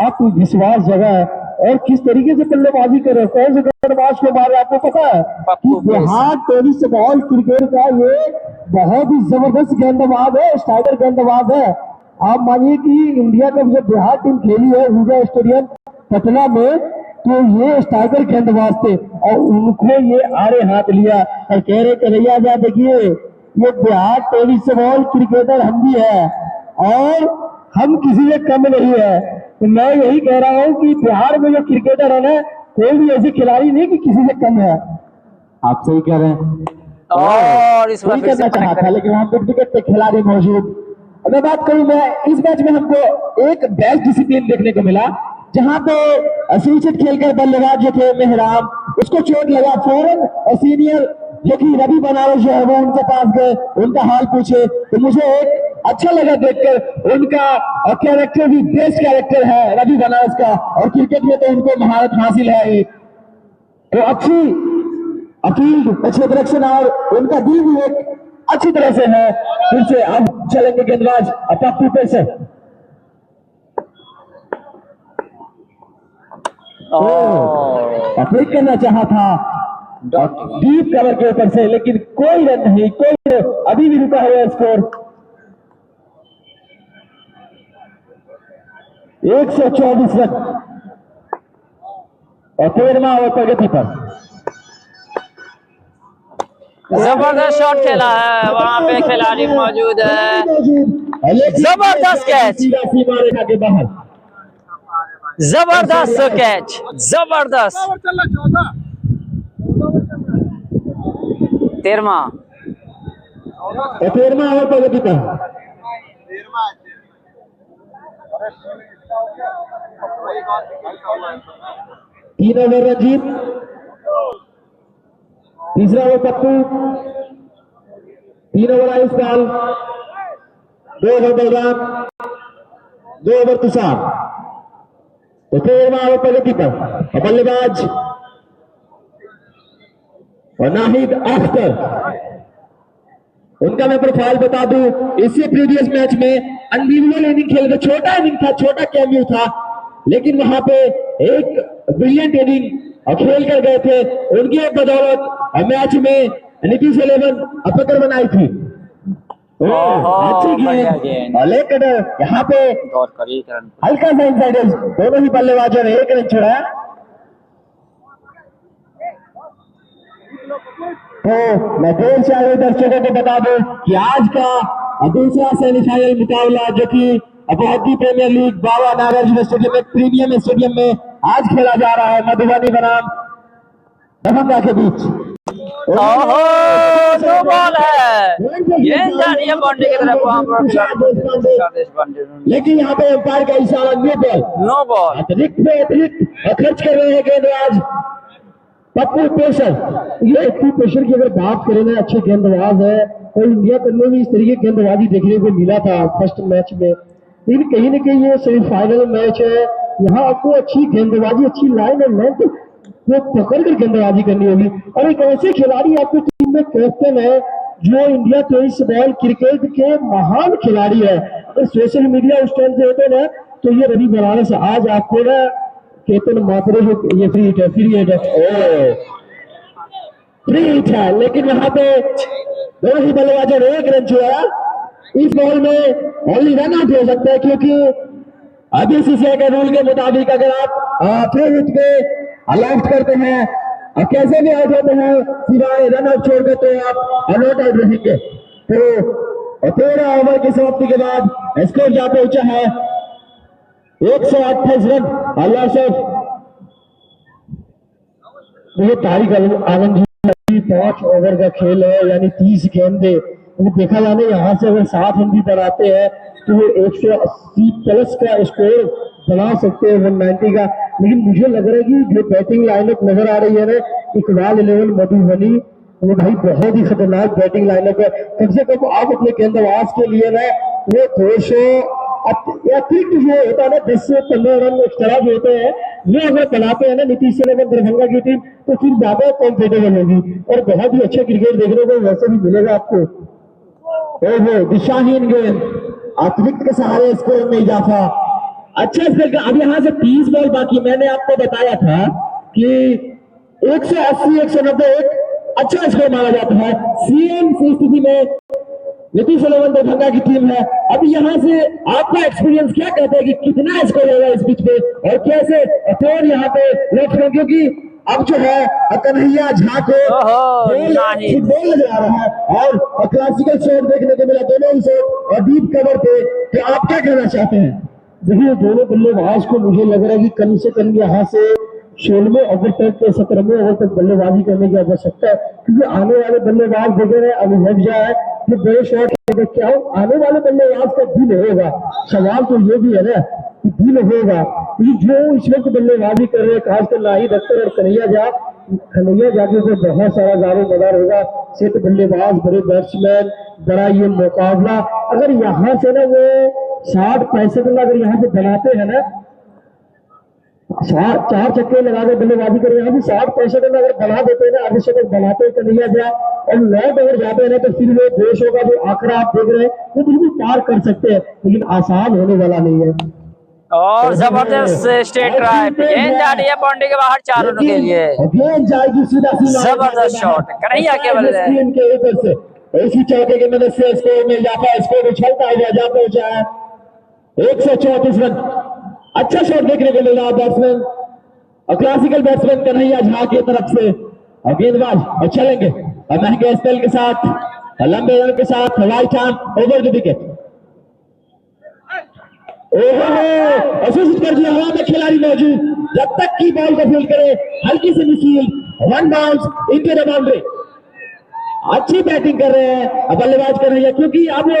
आत्मविश्वास जगा है और किस तरीके से बल्लेबाजी कर रहे हैं। कौन से गेंदबाज को मारे आपको पता है कि बिहार टेनिस बॉल क्रिकेट का ये बहुत ही जबरदस्त गेंदबाज है, स्ट्राइकर गेंदबाज है। आप मानिए कि इंडिया का जब बिहार टीम खेली है ऊर्जा स्टेडियम पटना में, तो ये स्ट्राइकर गेंदबाज थे और उनको ये आड़े हाथ लिया और कह रहे कन्हैया जा देखिए ये बिहार टेनिस बॉल क्रिकेटर हम भी है, और हम किसी से कम नहीं है। तो मैं यही कह रहा हूँ कि बिहार में जो क्रिकेटर है ना, कोई भी ऐसी खिलाड़ी नहीं कि किसी से कम है। आप सही कह रहे हैं। और इस बार फिर से करना चाहा था, लेकिन वहां पे विकेट पे खिलाड़ी मौजूद। मैं बात करूं, मैं इस मैच में हमको एक बेस्ट डिसिप्लिन देखने को मिला, जहां पे सुरक्षित खेलकर बल्लेबाज जो थे मेहराम, उसको चोट लगा, फौरन सीनियर जो कि रवि बनारस जो है वो उनके पास गए, उनका हाल पूछे। तो मुझे एक अच्छा लगा देखकर, उनका कैरेक्टर भी बेस्ट कैरेक्टर है रवि बनारस का, और क्रिकेट में तो उनको महारत हासिल है ही। तो अच्छी अपील, अच्छे डायरेक्शन और उनका दिल भी एक अच्छी तरह से है। फिर से अब चलेंगे गेंदबाज पप्पू पेसर। अपील करना चाहा था डीप कवर के ऊपर से, लेकिन कोई रन नहीं, कोई अभी भी रुका हुआ स्कोर 124 रन और 13वां ओवर प्रगति पर। जबरदस्त शॉट खेला है, वहां पे खिलाड़ी मौजूद है। जबरदस्त कैच, सीमा रेखा के बाहर, जबरदस्त कैच, जबरदस्त। 13वां ओवर प्रगति पर। 3 ओवर रंजीत, तीसरा ओवर पप्पू, 3 ओवर आयुष पाल, 2 ओवर बलराम, 2 ओवर तुषार। तो 13वां ओवर प्रगति पर। बल्लेबाज और नाहिद अख्तर, उनका मैं प्रोफाइल बता दूं, इससे प्रीवियस मैच में अनबिलीवेबल इनिंग खेले थे। छोटा इनिंग था, छोटा कैमियो था, लेकिन वहां पे एक ब्रिलियंट इनिंग खेल कर गए थे। उनकी बदौलत मैच में नीतीश 11 अपकर बनाई थी। अच्छी गेंद, लेकिन यहाँ पे हल्का सा इनसाइड, दोनों ही बल्लेबाजों ने 1 रन छोड़ा। तो मैं देर से आगे दर्शकों को बता दूं कि आज का दूसरा सेमीफाइनल मुकाबला, जो कि भारतीय प्रीमियर लीग बाबा नागार्जुन स्टेडियम में, प्रीमियम स्टेडियम में आज खेला जा रहा है, मधुबनी बनाम दरभंगा के बीच। नो बॉल है, गेंद जा रही है बाउंड्री की तरफ, वहां पर लेकिन यहाँ पे अंपायर का इशारा नो बॉल, नो बॉल। अतिरिक्त में अतिरिक्त खर्च कर रहे हैं गेंदबाज पप्पू पेसर। ये पप्पू पेसर की अगर बात करें ना, अच्छे गेंदबाज है, और इंडिया में भी इस तरीके की गेंदबाजी देखने को मिला था फर्स्ट मैच में। लेकिन कहीं ना कहीं ये सेमीफाइनल मैच है, यहाँ आपको अच्छी गेंदबाजी, अच्छी लाइन और लेंथ को पकड़ कर गेंदबाजी करनी होगी। और एक ऐसे खिलाड़ी आपकी टीम में कैप्टन है जो इंडिया 23 बॉल क्रिकेट के महान खिलाड़ी है। अगर सोशल मीडिया उस टाइम से होते ना, तो ये रवि बनारस आज आपको ना केतन मात्रे जो ये फ्री हिट है, लेकिन यहाँ पे दोनों ही बल्लेबाजों ने 1 रन छोड़ा। इस बॉल में ओनली रन आउट हो सकता है, क्योंकि बीसीसीआई के रूल के मुताबिक अगर आप फ्री हिट पे लेफ्ट करते हैं और कैसे भी आउट होते हैं सिवाय रन आउट छोड़कर, तो आप नॉट आउट रहेंगे। तो 13 ओवर की समाप्ति के बाद स्कोर जा पहुंचा है 128 रन। अल्लाह से तारिक आलम जी 5 ओवर का खेल है, यानी 30 गेंदे। तो देखा जाने यहाँ से अगर 7 रन भी बनाते हैं तो वो 180 प्लस का स्कोर बना सकते हैं, 190 का। लेकिन मुझे लग रहा है कि जो बैटिंग लाइनअप नजर आ रही है ना, इकबाल 11 मधुबनी, वो भाई बहुत ही खतरनाक बैटिंग लाइनअप है। कम से कम आप अपने गेंदबाज के लिए ना वो 200 अतिरिक्त जो होता है ना, 10 से 15 रन एक्स्ट्रा जो होते हैं, वो अगर बनाते हैं ना नीतीश 11 दरभंगा की टीम, तो फिर ज्यादा कॉम्पिटेबल होगी और बहुत ही अच्छा क्रिकेट देखने को वैसे भी मिलेगा आपको। दिशाहीन गेंद, अतिरिक्त के सहारे स्कोर में इजाफा, अच्छा स्कोर। अब यहाँ से 30 बॉल बाकी। मैंने आपको बताया था कि 180 190 एक अच्छा स्कोर माना जाता है। सीएम की स्थिति में नीतीश 11 दरभंगा की टीम है। अभी यहाँ से आपका एक्सपीरियंस क्या कहता है कि कितना स्कोर होगा इस पिच पे, और कैसे और यहाँ पे लेफ्ट में, क्योंकि अब जो है कन्हैया झा को फुटबॉल नजर आ रहा है और क्लासिकल शॉट देखने को मिला, दोनों ही शॉट और डीप कवर पे, तो आप क्या कहना चाहते हैं? देखिए दोनों बल्लेबाज को मुझे लग रहा है कि कम से कम यहाँ से 16वें ओवर तक 17वें ओवर तक बल्लेबाजी करने की आवश्यकता है, क्योंकि आने वाले बल्लेबाज देखे रहे अनुभव जाए तो बड़े शॉट क्या हो, आने वाले बल्लेबाज का दिल होगा। सवाल तो ये भी है ना कि दिल होगा, क्योंकि जो इस वक्त बल्लेबाजी कर रहे हैं खासकर नाहिद अख्तर और कन्हैया जा के ऊपर बहुत सारा दारो मदार होगा। सेट बल्लेबाज, बड़े बैट्समैन, बड़ा ये मुकाबला, अगर यहाँ से ना वो 60-65 अगर यहाँ से बनाते हैं ना, 4 छक्के लगा के बल्लेबाजी कर रहे हैं, 60-65 अगर बना देते हैं ना, अर्धशतक बनाते हैं कन्हैया जा और 9 ओवर जाते हैं ना, तो फिर वो 200 का जो आंकड़ा आप देख रहे हैं वो बिल्कुल पार कर सकते हैं, लेकिन आसान होने वाला नहीं है। और जबरदस्त स्ट्रेट ड्राइव, गेंद जा रही है बाउंड्री के बाहर 4 रनों के लिए। गेंद जाएगी सीधा जबरदस्त शॉट कन्हैया के बल्ले के ऊपर से, इसी चौके की मदद से स्कोर में इजाफा, स्कोर उछलता हुआ जा पहुंचा है 134 रन। अच्छा शॉट देखने को मिला बैट्समैन और क्लासिकल बैट्समैन कन्हैया झा की तरफ से, और गेंदबाज और चलेंगे और महंगे स्पेल के साथ, लंबे रन के साथ, right hand over the wicket. कर दिया, हवा में खिलाड़ी मौजूद, जब तक की बॉल को फील्ड करे, हल्की सी मिसील, 1 बाउंस इनटू द बाउंड्री। अच्छी बैटिंग कर रहे हैं बल्लेबाज कन्हैया, क्योंकि अब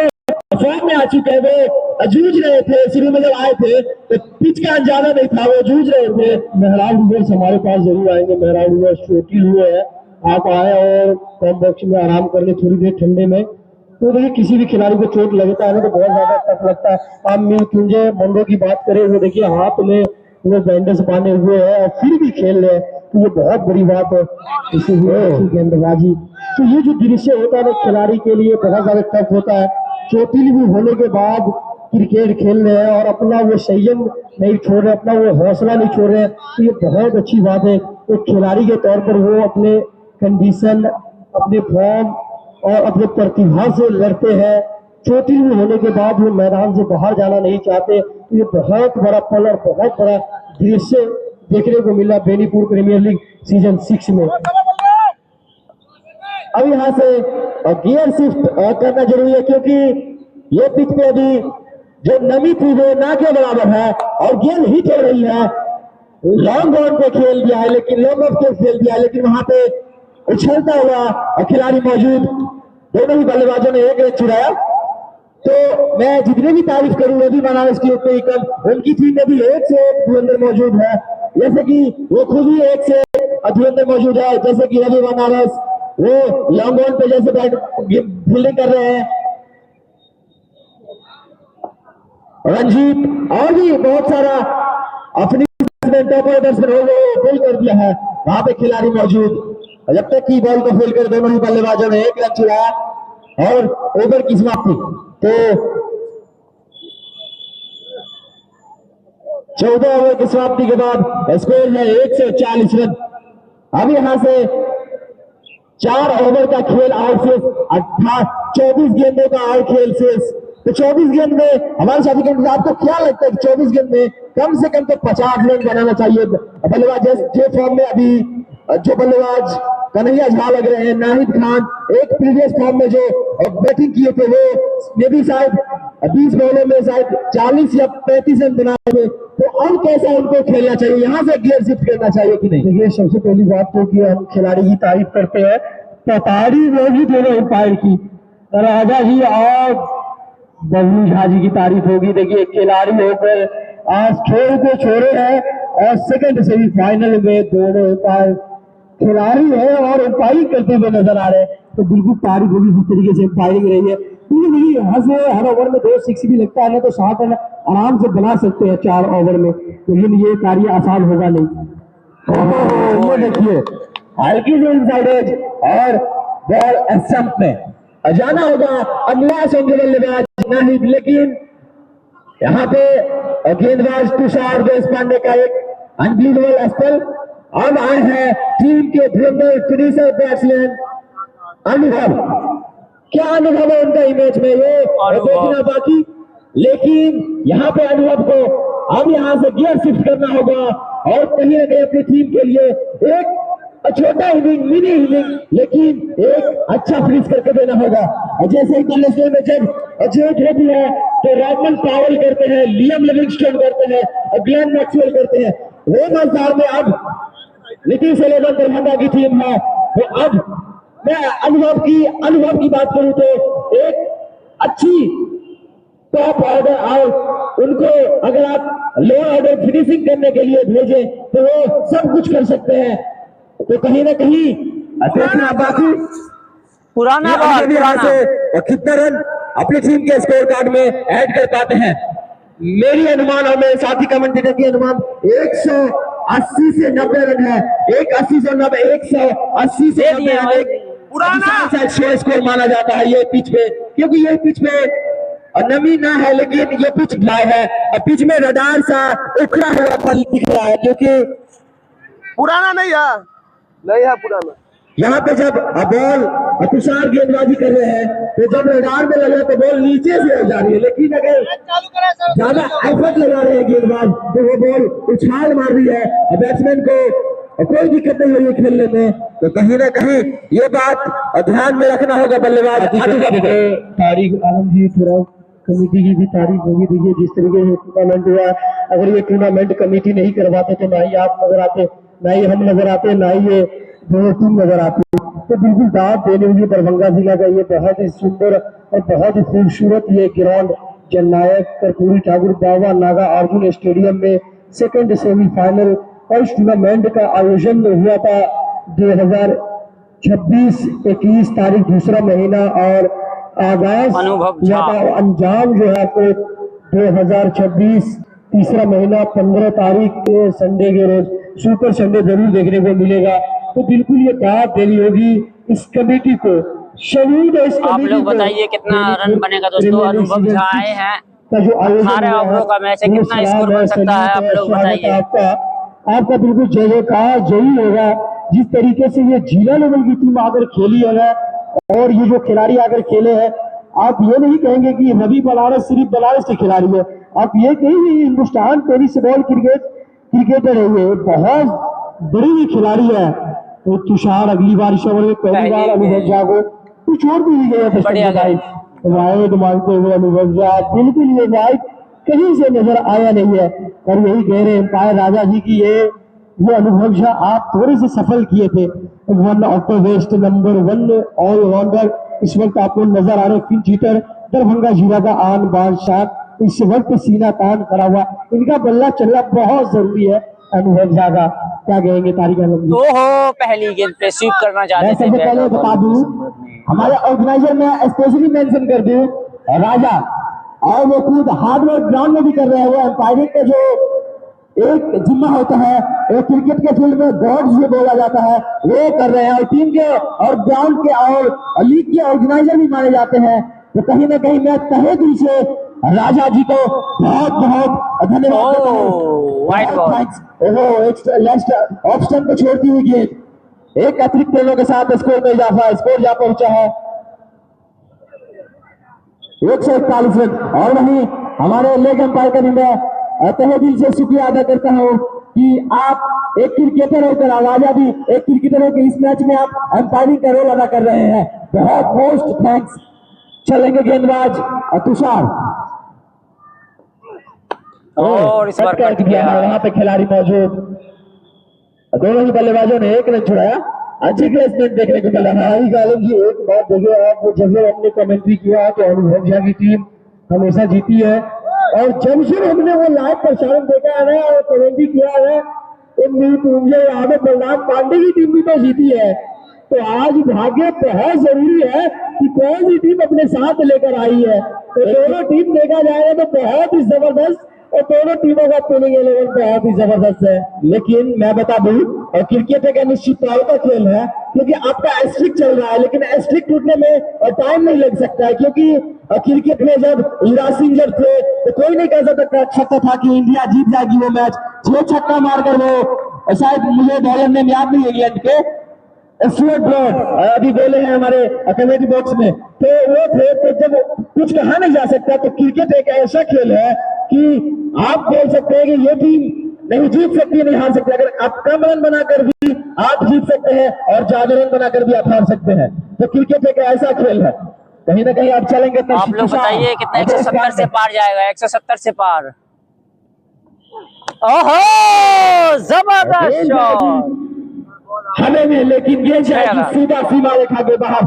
फॉर्म में आ चुके हैं, वो जूझ रहे थे। शुरू में जब आए थे तो पिच का अंदाजा नहीं था, वो जूझ रहे थे। मेहराब डूबर्स हमारे पास जरूर आएंगे, मेहराब डूबर्स चोटिल हुए हैं, आप आए और कम बॉक्स में आराम कर ले थोड़ी देर ठंडे में। तो देखिए किसी भी खिलाड़ी को चोट लगता है ना तो बहुत ज्यादा टफ लगता है। आप मृत्युंजय मंडो की बात करें, वो देखिए हाथ में वो बैंडेज बांधे हुए हैं और फिर भी खेल रहे हैं, तो ये बहुत बड़ी बात है इसी गेंदबाजी। तो ये जो दृश्य होता है ना खिलाड़ी के लिए बहुत ज्यादा टफ होता है। चोटिल भी होने के बाद क्रिकेट खेल रहे हैं और अपना वो संयम नहीं छोड़ रहे, अपना वो हौसला नहीं छोड़ रहे हैं, तो ये बहुत अच्छी बात है। एक खिलाड़ी के तौर पर वो अपने कंडीशन, अपने फॉर्म और अपने प्रतिभा से लड़ते हैं। चोटिल भी होने के बाद वो मैदान से बाहर जाना नहीं चाहते। तो ये बहुत बड़ा पल और बहुत बड़ा दृश्य देखने को मिला बेनीपुर प्रीमियर लीग सीजन 6 में। अब यहाँ से गियर शिफ्ट करना जरूरी है, क्योंकि ये पिच पे अभी जो नमी थी वो ना के बराबर है और गेंद हिट हो रही है। लॉन्ग ऑन पे खेल दिया है, लेकिन लॉन्ग ऑफ पे खेल दिया है, लेकिन वहां पे उछलता हुआ खिलाड़ी मौजूद। दोनों ही बल्लेबाजों ने एक रन चुराया। तो मैं जितनी भी तारीफ करूं रवि बनारस की उतनी कम। उनकी टीम में भी 1 से 1 धुरंधर मौजूद है, जैसे कि वो खुद ही 1 से धुरंधर मौजूद है, जैसे कि रवि बनारस वो लॉन्ग ऑन पे जैसे फील्डिंग कर रहे हैं, रंजीत और भी बहुत सारा अपनी टॉप ऑर्डर्स में गोल कर दिया है। वहां पे खिलाड़ी मौजूद, जब तक की बॉल को फील्ड कर दोनों ही बल्लेबाजों ने 1 रन चुराया और ओवर की समाप्ति। तो 14 ओवर की समाप्ति के बाद स्कोर है 140 रन। अब यहां से 4 ओवर का खेल आउट शेष, 24 गेंदों का आउट खेल शेष। तो 24 गेंद में हमारे साथी के आपको क्या लगता है कि 24 गेंद में कम से कम तो 50 रन बनाना चाहिए बल्लेबाज? जो फॉर्म में अभी जो बल्लेबाज कन्हैया झा लग रहे हैं, नाहिद खान एक प्रीवियस फॉर्म में जो बैटिंग किए थे वो मे भी शायद 20 बॉलों में शायद 40 या 35 रन बनाए थे। तो अब कैसा उनको खेलना चाहिए, यहाँ से गियर शिफ्ट करना चाहिए कि नहीं? देखिए सबसे पहली बात तो कि हम खिलाड़ी की तारीफ करते हैं, तो तारीफ होगी दोनों एम्पायर की, राजा जी और बबलू झा जी की तारीफ होगी। देखिए खिलाड़ी होकर आज खेल को छोड़े हैं और सेकंड सेमीफाइनल में दोनों एम्पायर खिलाड़ी है और एम्पायरिंग करते हुए नजर आ रहे हैं, तो बिल्कुल तारीफ होगी जिस तरीके से एम्पायरिंग रही है। क्योंकि यहाँ से हर ओवर में 2 6 भी लगता है ना, तो 60 रन आराम से बना सकते हैं 4 ओवर में, लेकिन ये कार्य आसान होगा नहीं। ये देखिए हल्की से इनसाइड एज और बॉल स्टंप में जाना होगा। अनलास होंगे बल्लेबाज नाहिद, लेकिन यहाँ पे गेंदबाज तुषार देशपांडे का एक अनबिलीवेबल स्पेल। अब आए हैं टीम के धुरंधर फिनिशर बैट्समैन अनुभव। क्या अनुभव है उनका इमेज में, ये देखना बाकी, लेकिन यहाँ पे अनुभव को अब यहाँ से गियर शिफ्ट करना होगा और कहीं ना कहीं अपनी टीम के लिए एक छोटा इनिंग, मिनी इनिंग, लेकिन एक अच्छा फिनिश करके देना होगा। और जैसे इंटरनेशनल में जब जीत होती है तो रॉबर्ट पावेल करते हैं, लियम लिविंगस्टन करते हैं और ग्लेन मैक्सवेल करते हैं। वो मजार में अब नीतीश 11 दरभंगा की टीम है। तो अब मैं अनुभव की बात करूं तो एक अच्छी टॉप ऑर्डर आउट, उनको अगर आप लोअर ऑर्डर फिनिशिंग करने के लिए भेजें तो वो सब कुछ कर सकते हैं। तो कहीं ना कहीं देखना बाकी पुराना ये बॉल, आगे भी यहाँ पुराना। से कितना रन अपनी टीम के स्कोर कार्ड में ऐड कर पाते हैं। मेरी अनुमान और मेरे साथी कमेंटेटर की अनुमान 180 से 90 रन है। 180 से 90, 180 से 90 रन एक पुराना स्कोर माना जाता है ये पिच पे, क्योंकि ये पिच पे नमी ना है लेकिन ये पिच ड्राई है और पिच में रडार सा उखड़ा हुआ फल दिख रहा है, क्योंकि पुराना नहीं है पुराना। यहाँ पे जब बॉल तुषार गेंदबाजी कर रहे हैं तो जब रडार में लगे तो बॉल नीचे से हो जा रही है, लेकिन अगर ज्यादा एफर्ट लगा रहे हैं गेंदबाज तो वो बॉल उछाल मार रही है और बैट्समैन को कोई दिक्कत नहीं हो रही खेलने में। तो कहीं ना कहीं ये बात ध्यान में रखना होगा बल्लेबाज। तारिक आलम जी, थोड़ा कमेटी की भी तारीफ होगी। देखिए जिस तरीके से टूर्नामेंट हुआ, अगर ये टूर्नामेंट कमेटी नहीं करवाते तो ना ही आप नजर आते, ना ही हम नजर आते, ना ही ये दोनों टीम नजर आती। तो बिल्कुल दाद देने हुई दरभंगा जिला का ये बहुत ही सुंदर और बहुत ही खूबसूरत ये ग्राउंड जननायक कर्पूरी ठाकुर बाबा नागा अर्जुन स्टेडियम में सेकंड सेमीफाइनल और इस टूर्नामेंट का आयोजन हुआ था 2026-21 तारीख, दूसरा महीना, और आगाज अनुभव हुआ था और अंजाम जो है आपको 2026 तीसरा महीना 15 तारीख के संडे के रोज सुपर संडे जरूर देखने को मिलेगा। तो बिल्कुल ये दाद देनी होगी इस कमेटी को। शहीद है इस आप कमेटी लोग को। बताइए कितना रन बनेगा दोस्तों। अनुभव झा आए हैं, का जो आयोजन 18 हुआ ओवरों का मैच है, वो कितना सलाम स्कोर बन सकता है आप लोग स्वागत बताइए। आपका बिल्कुल जय जयकार जरूर होगा। जिस तरीके से ये जिला लेवल की टीम आकर खेली है और ये जो खिलाड़ी आकर खेले हैं, आप ये नहीं कहेंगे कि रवि बनारस सिर्फ बनारस के खिलाड़ी है, आप ये कहेंगे हिंदुस्तान टेनिस बॉल क्रिकेटर है, ये बहुत बड़ी खिलाड़ी है। तो तुषार अगली बार इस ओवर में पहली बार अनुभव झा को कुछ और भी बढ़िया गया वाइड मांगते हुए अनुभव झा, बिल्कुल ये वाइड कहीं से नजर आया नहीं है। और यही कह रहे एम्पायर राजा जी की ये अनुभव झा आप थोड़े से सफल किए थे। One of the best number 1 allrounder इस वक्त आपको नजर आ रहे पिंच हिटर दरभंगा जिला का आन बान शान, इस वक्त सीना तान करा हुआ, इनका बल्ला चलना बहुत जरूरी है। अनुभव झा का क्या कहेंगे तारिक आलम जी? ओहो, पहली गेंद पे स्वीप करना मैं चाहते थे। सबसे पहले बता दूं, हमारे ऑर्गेनाइजर में स्पेशली मेंशन कर दूं राजा, और वो खुद हार्डवर्क ग्राउंड में भी कर रहे हैं। वो एम्पायरिंग का जो एक जिम्मा होता है वो क्रिकेट के फील्ड में गॉड्स जो बोला जाता है वो कर रहे हैं, और टीम के और ग्राउंड के और लीग के ऑर्गेनाइजर भी माने जाते हैं। तो कहीं ना कहीं मैं तहे दिल से राजा जी को बहुत बहुत धन्यवाद देता हूं। Wide ball. ऑफ स्टंप को छोड़ती हुई गेंद एक अतिरिक्त रनों के साथ स्कोर में इजाफा, स्कोर जा पहुंचा है 141 रन। और वहीं हमारे लेग एम्पायर का भी मैं तहे दिल से शुक्रिया अदा करता हूं कि आप एक क्रिकेटर होकर, राजा भी एक क्रिकेटर होकर इस मैच में आप एम्पायरिंग का रोल अदा कर रहे हैं। बहुत मोस्ट थैंक्स। चलेंगे गेंदबाज तुषार, और इस बार कट गया। वहां पे खिलाड़ी मौजूद, दोनों ही बल्लेबाजों ने एक रन छुड़ाया। अच्छी प्लेसमेंट देखने को मिला। हाई गालिब जी, एक बात देखिए आप, जब हमने कमेंट्री किया कि अनुभव झा की टीम हमेशा जीती है, और जब से हमने वो लाइव प्रसारण देखा है ना और कमेंट्री किया है, तो मुझे याद है बलराम पांडे की टीम भी तो जीती है। तो आज भाग्य बहुत जरूरी है कि कौन सी टीम अपने साथ लेकर आई है। तो दोनों टीम देखा जाएगा तो बहुत ही जबरदस्त, और दोनों टीमों का प्लेइंग 11 बहुत ही जबरदस्त है। लेकिन मैं बता दूं, और क्रिकेट एक अनिश्चितताओं का खेल है, क्योंकि आपका एस्ट्रिक चल रहा है, लेकिन एस्ट्रिक टूटने में टाइम नहीं लग सकता है, क्योंकि क्रिकेट में जब युवराज सिंह जब थे तो कोई नहीं कह सकता था कि इंडिया जीत जाएगी वो मैच। 6 छक्का मारकर वो, शायद मुझे बॉलर नेम याद नहीं इंग्लैंड के, स्टुअर्ट ब्रॉड अभी बोले हैं हमारे कमेटी बॉक्स में, तो वो थे। तो जब कुछ कहा नहीं जा सकता, तो क्रिकेट एक ऐसा खेल है कि आप बोल सकते हैं कि ये टीम नहीं जीत सकती, नहीं हार सकती। अगर आप कम रन बनाकर भी आप जीत सकते हैं और ज्यादा रन बनाकर भी आप हार सकते हैं। तो क्रिकेट एक ऐसा खेल है, कहीं ना कहीं आप चलेंगे तो आप लोग बताइए कितना 170 से पार जाएगा, 170 से पार। ओहो जबरदस्त शॉट हमें में, लेकिन ये जाएगी सीधा सीमा रेखा के बाहर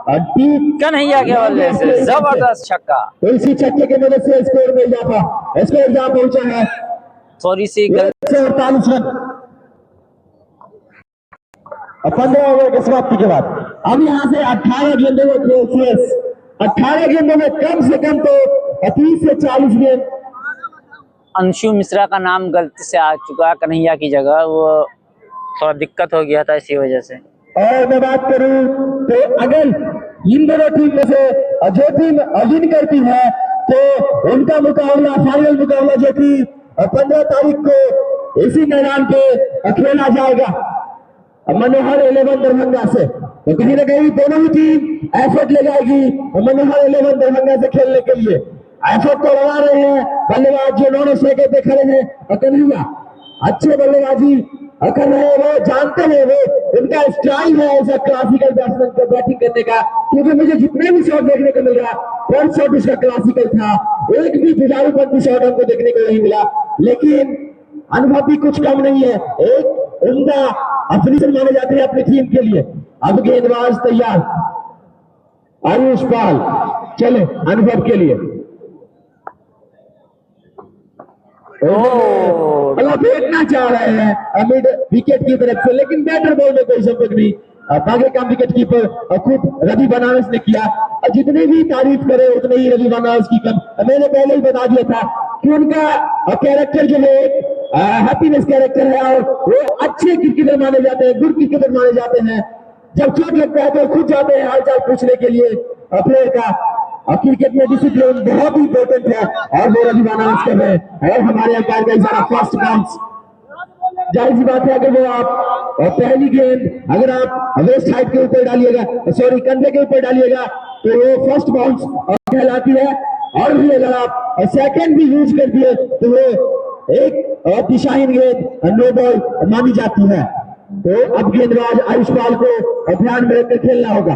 और डीप कन्हैया के बल्ले से जबरदस्त छक्का। तो इसी छक्के की मदद से स्कोर में इजाफा, स्कोर जहां पहुंचा है थोड़ी सी गलती 148 रन 15 ओवर की समाप्ति के बाद। अब यहाँ से 18 गेंदों में खेल शेष, 18 गेंदों में कम से कम तो 30 से 40 गेंद। अंशु मिश्रा का नाम गलती से आ चुका है कन्हैया की जगह, वो थोड़ा दिक्कत हो गया था इसी वजह से। और मैं बात करूं तो अगर इन दोनों टीम में से जो टीम विन करती है तो उनका मुकाबला, फाइनल मुकाबला जो कि 15 तारीख को इसी मैदान पे खेला जाएगा मनोहर 11 दरभंगा से। तो कहीं ना कहीं दोनों ही टीम एफर्ट ले जाएगी मनोहर 11 दरभंगा से खेलने के लिए। एफर्ट तो लगा रहे हैं बल्लेबाज जो 9 पे खड़े हैं और कन्हैया अच्छे बल्लेबाजी कर रहे हैं, वो जानते हैं, वो उनका स्टाइल है ऐसा क्लासिकल बैट्समैन को बैटिंग करने का। क्योंकि मुझे जितने भी शॉट देखने को मिल रहा, फर्स्ट शॉट उसका क्लासिकल था, एक भी जुझारूपंथी शॉट हमको देखने को नहीं मिला, लेकिन अनुभव भी कुछ कम नहीं है, एक उम्दा फिनिशर माने जाते हैं अपनी टीम के लिए। अब गेंदबाज तैयार, आयुष पाल चले अनुभव के लिए। फेंकना चाह रहे हैं अमिड विकेट की तरफ से, लेकिन बैटर बॉल में कोई संपर्क नहीं। आगे का विकेट कीपर खुद रवि बनारस ने किया, और जितनी भी तारीफ करे उतने ही रवि बनारस की कम। मैंने पहले ही बता दिया था कि उनका कैरेक्टर जो है हैप्पीनेस कैरेक्टर है, और वो अच्छे क्रिकेटर माने जाते हैं, गुड क्रिकेटर माने जाते हैं। जब चोट लगता है तो खुद जाते हैं हालचाल पूछने के लिए प्लेयर का। और क्रिकेट में डिसिप्लिन बहुत ही इंपॉर्टेंट है, और वो रवि बनारस कर रहे हैं। और हमारे अंपायर का इशारा फर्स्ट बाउंस, जाहिर सी बात है अगर वो आप पहली गेंद अगर आप वेस्ट हाइट के ऊपर डालिएगा, सॉरी कंधे के ऊपर डालिएगा, तो वो फर्स्ट बाउंस कहलाती है। और भी अगर आप सेकंड भी यूज कर दिए तो वो एक दिशाहीन गेंद नो बॉल मानी जाती है। तो अब गेंदबाज आयुष पाल को ध्यान में रखकर खेलना होगा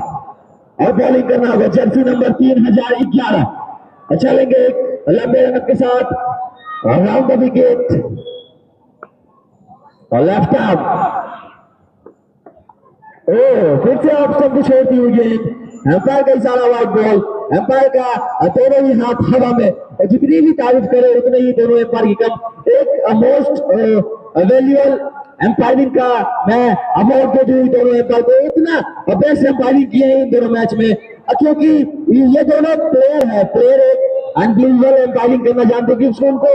और बॉलिंग करना होगा। जर्सी नंबर 3011 चलेंगे एक लंबे रन के साथ, राउंड द विकेट और लेफ्ट आर्म। फिर से ऑप्शन को छोड़ती हुई गेंद, एम्पायर का इशारा वाइड बॉल, एम्पायर का दोनों ही हाथ हवा में। जितनी भी तारीफ करे उतने ही दोनों एम्पायर की कम। एक मोस्ट वैल्यूएबल एम्पायरिंग का मैं अवार्ड दे दूं दोनों एम्पायर को, इतना बेस्ट एम्पायरिंग किए हैं इन दोनों मैच में, क्योंकि ये दोनों प्लेयर है, प्लेयर एक अनबिलीवेबल एम्पायरिंग करना जानते हैं, क्योंकि उनको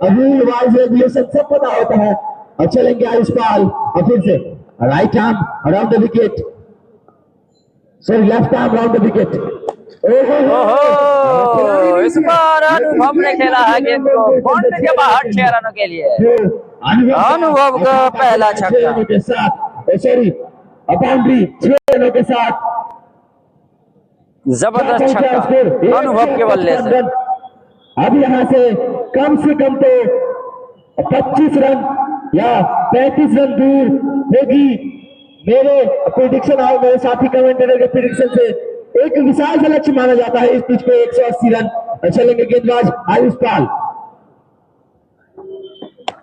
रूल वाइज रेगुलेशन सब पता होता है। और चलेंगे आयुष पाल और फिर से right arm around the wicket, sorry left arm around the wicket. इस बार अनुभव ने खेला है गेंद को बाउंड्री के बाहर 6 रनों के लिए। अनुभव का पहला छक्का के साथ, सॉरी बाउंड्री 6 रनों के साथ, जबरदस्त छक्का अनुभव के बल्ले से। अब यहाँ से कम तो 25 रन या 35 रन दूर होगी मेरे प्रेडिक्शन और मेरे साथी कमेंटेटर के प्रेडिक्शन से। एक विशाल सा लक्ष्य माना जाता है इस पिच पे 180 रन। चलेंगे गेंदबाज आयुष पाल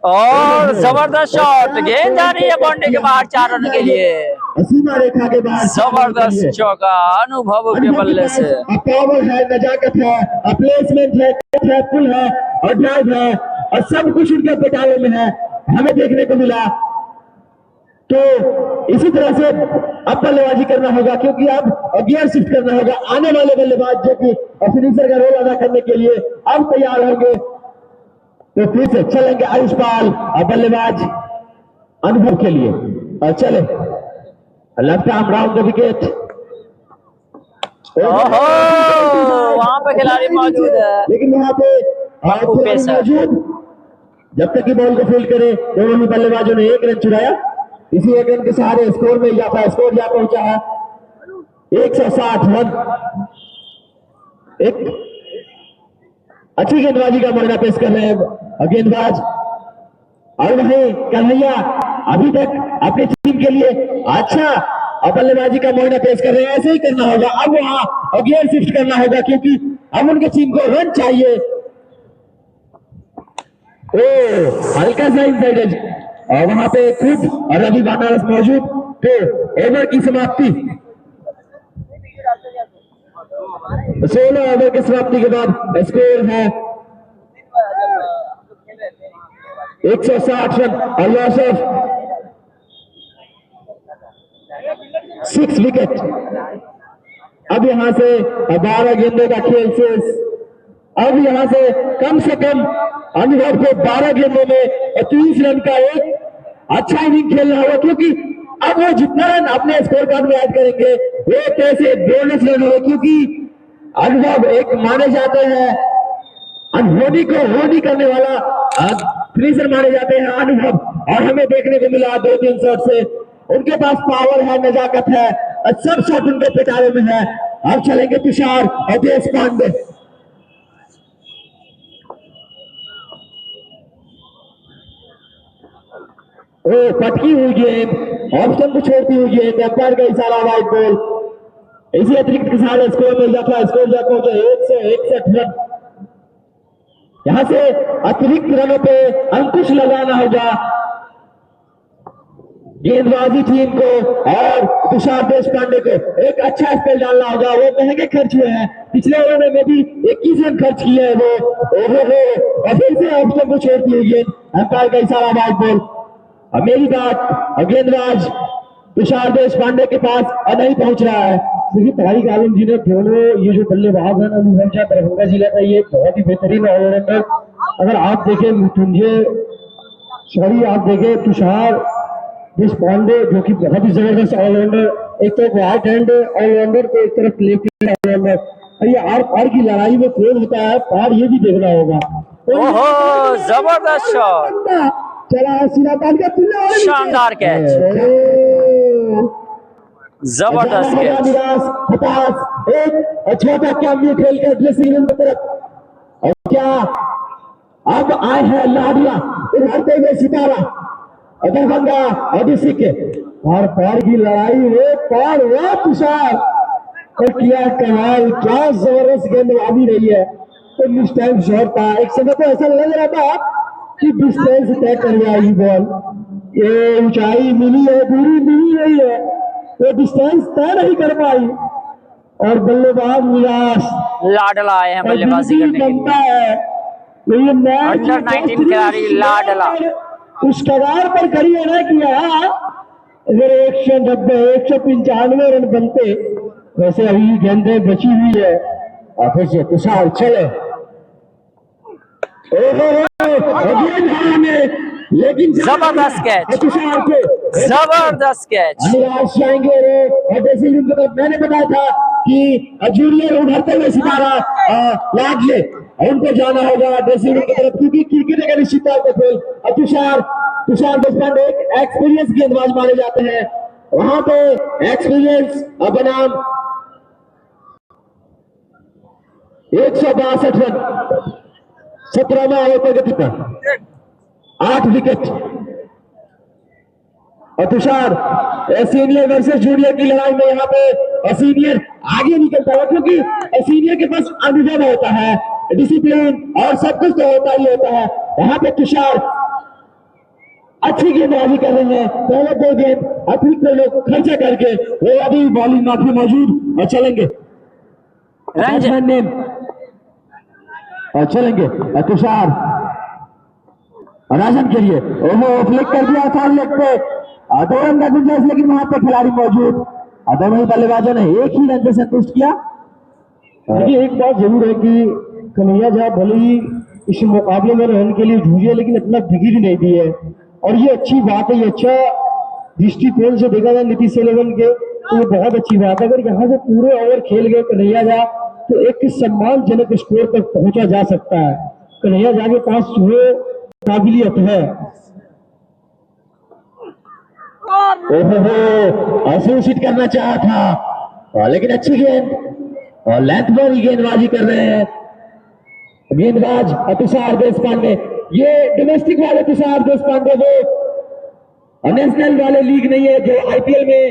और जबरदस्त शॉट, गेंद जा रही है बाउंड्री के बाहर 4 रन के लिए। सीमा रेखा के बाद जबरदस्त चौका अनुभव के बल्ले से। पावर है, नजाकत है, प्लेसमेंट है, पुल है और ड्राइव है, और सब कुछ उनके बटाले में है, हमें देखने को मिला। तो इसी तरह से अब बल्लेबाजी करना होगा, क्योंकि अब गियर शिफ्ट करना होगा। आने वाले बल्लेबाज जो कि फिनिशर का रोल अदा करने के लिए अब तैयार होंगे। तो फिर से चलेंगे आयुष पाल और बल्लेबाज अनुभव के लिए, और चले left arm round the wicket. वहां पे खिलाड़ी मौजूद है, लेकिन वहां पे मौजूद जब तक कि बॉल को फील्ड करे, दोनों ही बल्लेबाजों ने 1 रन चुराया। इसी 1 रन के सहारे स्कोर में इजाफा, स्कोर जा पहुंचा है 160 रन। एक अच्छी गेंदबाजी का मौका पेश कर रहे हैं गेंदबाज, और वहीं कन्हैया अभी तक अपनी टीम के लिए अच्छा बल्लेबाजी का मुआयना पेश कर रहे हैं। ऐसे ही करना होगा, अब वहां गियर शिफ्ट करना होगा क्योंकि अब उनकी टीम को रन चाहिए। हल्का सा इनसाइड एज और वहां पे खुद और रवि बनारस मौजूद। तो ओवर की समाप्ति, 16 ओवर की समाप्ति के बाद स्कोर है 160 रन और लॉस ऑफ 6 विकेट। अब यहां से 12 गेंदों का खेल शेष। अब यहां से कम अनुभव को 12 गेंदों में 30 रन का एक अच्छा इनिंग खेलना होगा क्योंकि अब वो जितना रन अपने स्कोर कार्ड में ऐड करेंगे वो एक तरह से बोनस रन होगा क्योंकि अनुभव एक माने जाते हैं अनहोनी को होनी करने वाला फिनिशर माने जाते हैं अनुभव। और हमें देखने को मिला 2-3 शॉट से उनके पास पावर है, नजाकत है, सब शॉट उनके पिटारे में है। अब चलेंगे तुषार और देश पांडे। पटकी हुई गेंद, ऑप्शन को छोड़ती हुई गेंद, अंपायर का इशारा, वाइड बॉल। इसी अतिरिक्त के साथ स्कोर मिल जाता है। स्कोर जाता है 161 रन। यहां से अतिरिक्त रनों पे अंकुश लगाना होगा गेंदबाजी टीम को और तुषार देश पांडे को एक अच्छा स्पेल डालना होगा। वो महंगे खर्च हुए हैं, पिछले ओवर में भी 21 रन खर्च किए हैं वो। और फिर से ऑप्शन को छोड़ती हुई गेंद, अंपायर का इशारा, वाइड बॉल। अब मेरी बात गेंदबाज तुषार देश पांडे के पास नहीं पहुंच रहा है। देखिए तारिक आलम जी ने दोनों ये जो बल्लेबाज हैं अनुभव झा दरभंगा जिला का ये बहुत ही बेहतरीन ऑलराउंडर। अगर आप देखें तुषार देश पांडे जो कि बहुत ही जबरदस्त ऑलराउंडर, एक तरफ राइट हैंड ऑलराउंडर तो एक तरफ लेफ्ट हैंड ऑलराउंडर। और ये आर पार की लड़ाई में कौन होता है पार, ये भी देखना होगा। ओहो, जबरदस्त शॉट, चला शानदार कैच, जबरदस्त कैच। एक छोटा कैमियो खेल कर ड्रेसिंग रूम की तरफ। और क्या अब आए हैं लाडिया उभरते हुए सितारा दरभंगा ओडिसी के। और पार की लड़ाई में पार हुआ तुषार और किया कमाल, क्या जबरदस्त गेंदबाजी रही है। तो डिस्टेंस शॉट था, एक समय तो ऐसा लग रहा था कि डिस्टेंस तय कर जाएगी बॉल। ये ऊंचाई मिली है, दूरी मिली नहीं है, वो डिस्टेंस तय नहीं कर पाई। और बल्लेबाज निराश, लाडला आए हैं बल्लेबाजी करने के लिए। अंडर 19 खिलाड़ी लाडला उस कगार पर खड़ी होना किया। अगर 190 195 रन बनते, वैसे अभी गेंदें बची हुई है। और फिर से तुषार चले, लेकिन जबरदस्त कैच, तुषार को जबरदस्त कैच। निराश जाएंगे और जैसे मैंने बताया था कि जूनियर उभरते हुए सितारा लाडले उनको जाना होगा ड्रेसिंग रूम की तरफ क्योंकि क्रिकेट का निश्चित तौर पर खेल। तुषार देशपांडे एक एक्सपीरियंस गेंदबाज माने जाते हैं, वहां पे एक्सपीरियंस बनाम 162 रन 17वां ओवर प्रगति पर 8 विकेट। और तुषार सीनियर वर्सेस जूनियर की लड़ाई में यहाँ पे सीनियर आगे निकलता है क्योंकि सीनियर के पास अनुभव होता है, डिसिप्लिन और सब कुछ तो होता ही होता है। यहाँ पे तुषार अच्छी गेंदबाजी कर रहे हैं। पहले 2 गेंद अतिरिक्त लोग खर्चा करके वो अभी बॉलिंग माफी मौजूद और चलेंगे और चलेंगे तुषार राजन के लिए। ओहो, फ्लिक कर दिया आसान लेग पे, 2 रन का गुंजाइश, लेकिन वहां पे खिलाड़ी मौजूद। दोनों ही बल्लेबाजों ने एक ही रन से संतुष्ट किया। देखिए एक बात जरूर है कि कन्हैया झा भले ही इस मुकाबले में रन के लिए जूझे लेकिन इतना बिगड़ नहीं दी है। और ये अच्छी बात है, ये अच्छा दृष्टिकोण से देखा जाए नीतीश 11 के तो ये बहुत अच्छी बात है। अगर यहाँ से पूरे ओवर खेल गए कन्हैया झा तो एक सम्मानजनक स्कोर तक पहुंचा जा सकता है। कन्हैया झा के पास वो काबिलियत है। ओहो, सुसिट करना चाहा था लेकिन अच्छी गेंद और लेंथ पर ही गेंदबाजी कर रहे हैं गेंदबाज तुषार देशपांडे। ये डोमेस्टिक वाले तुषार देशपांडे वो नेशनल वाले लीग नहीं है जो आईपीएल में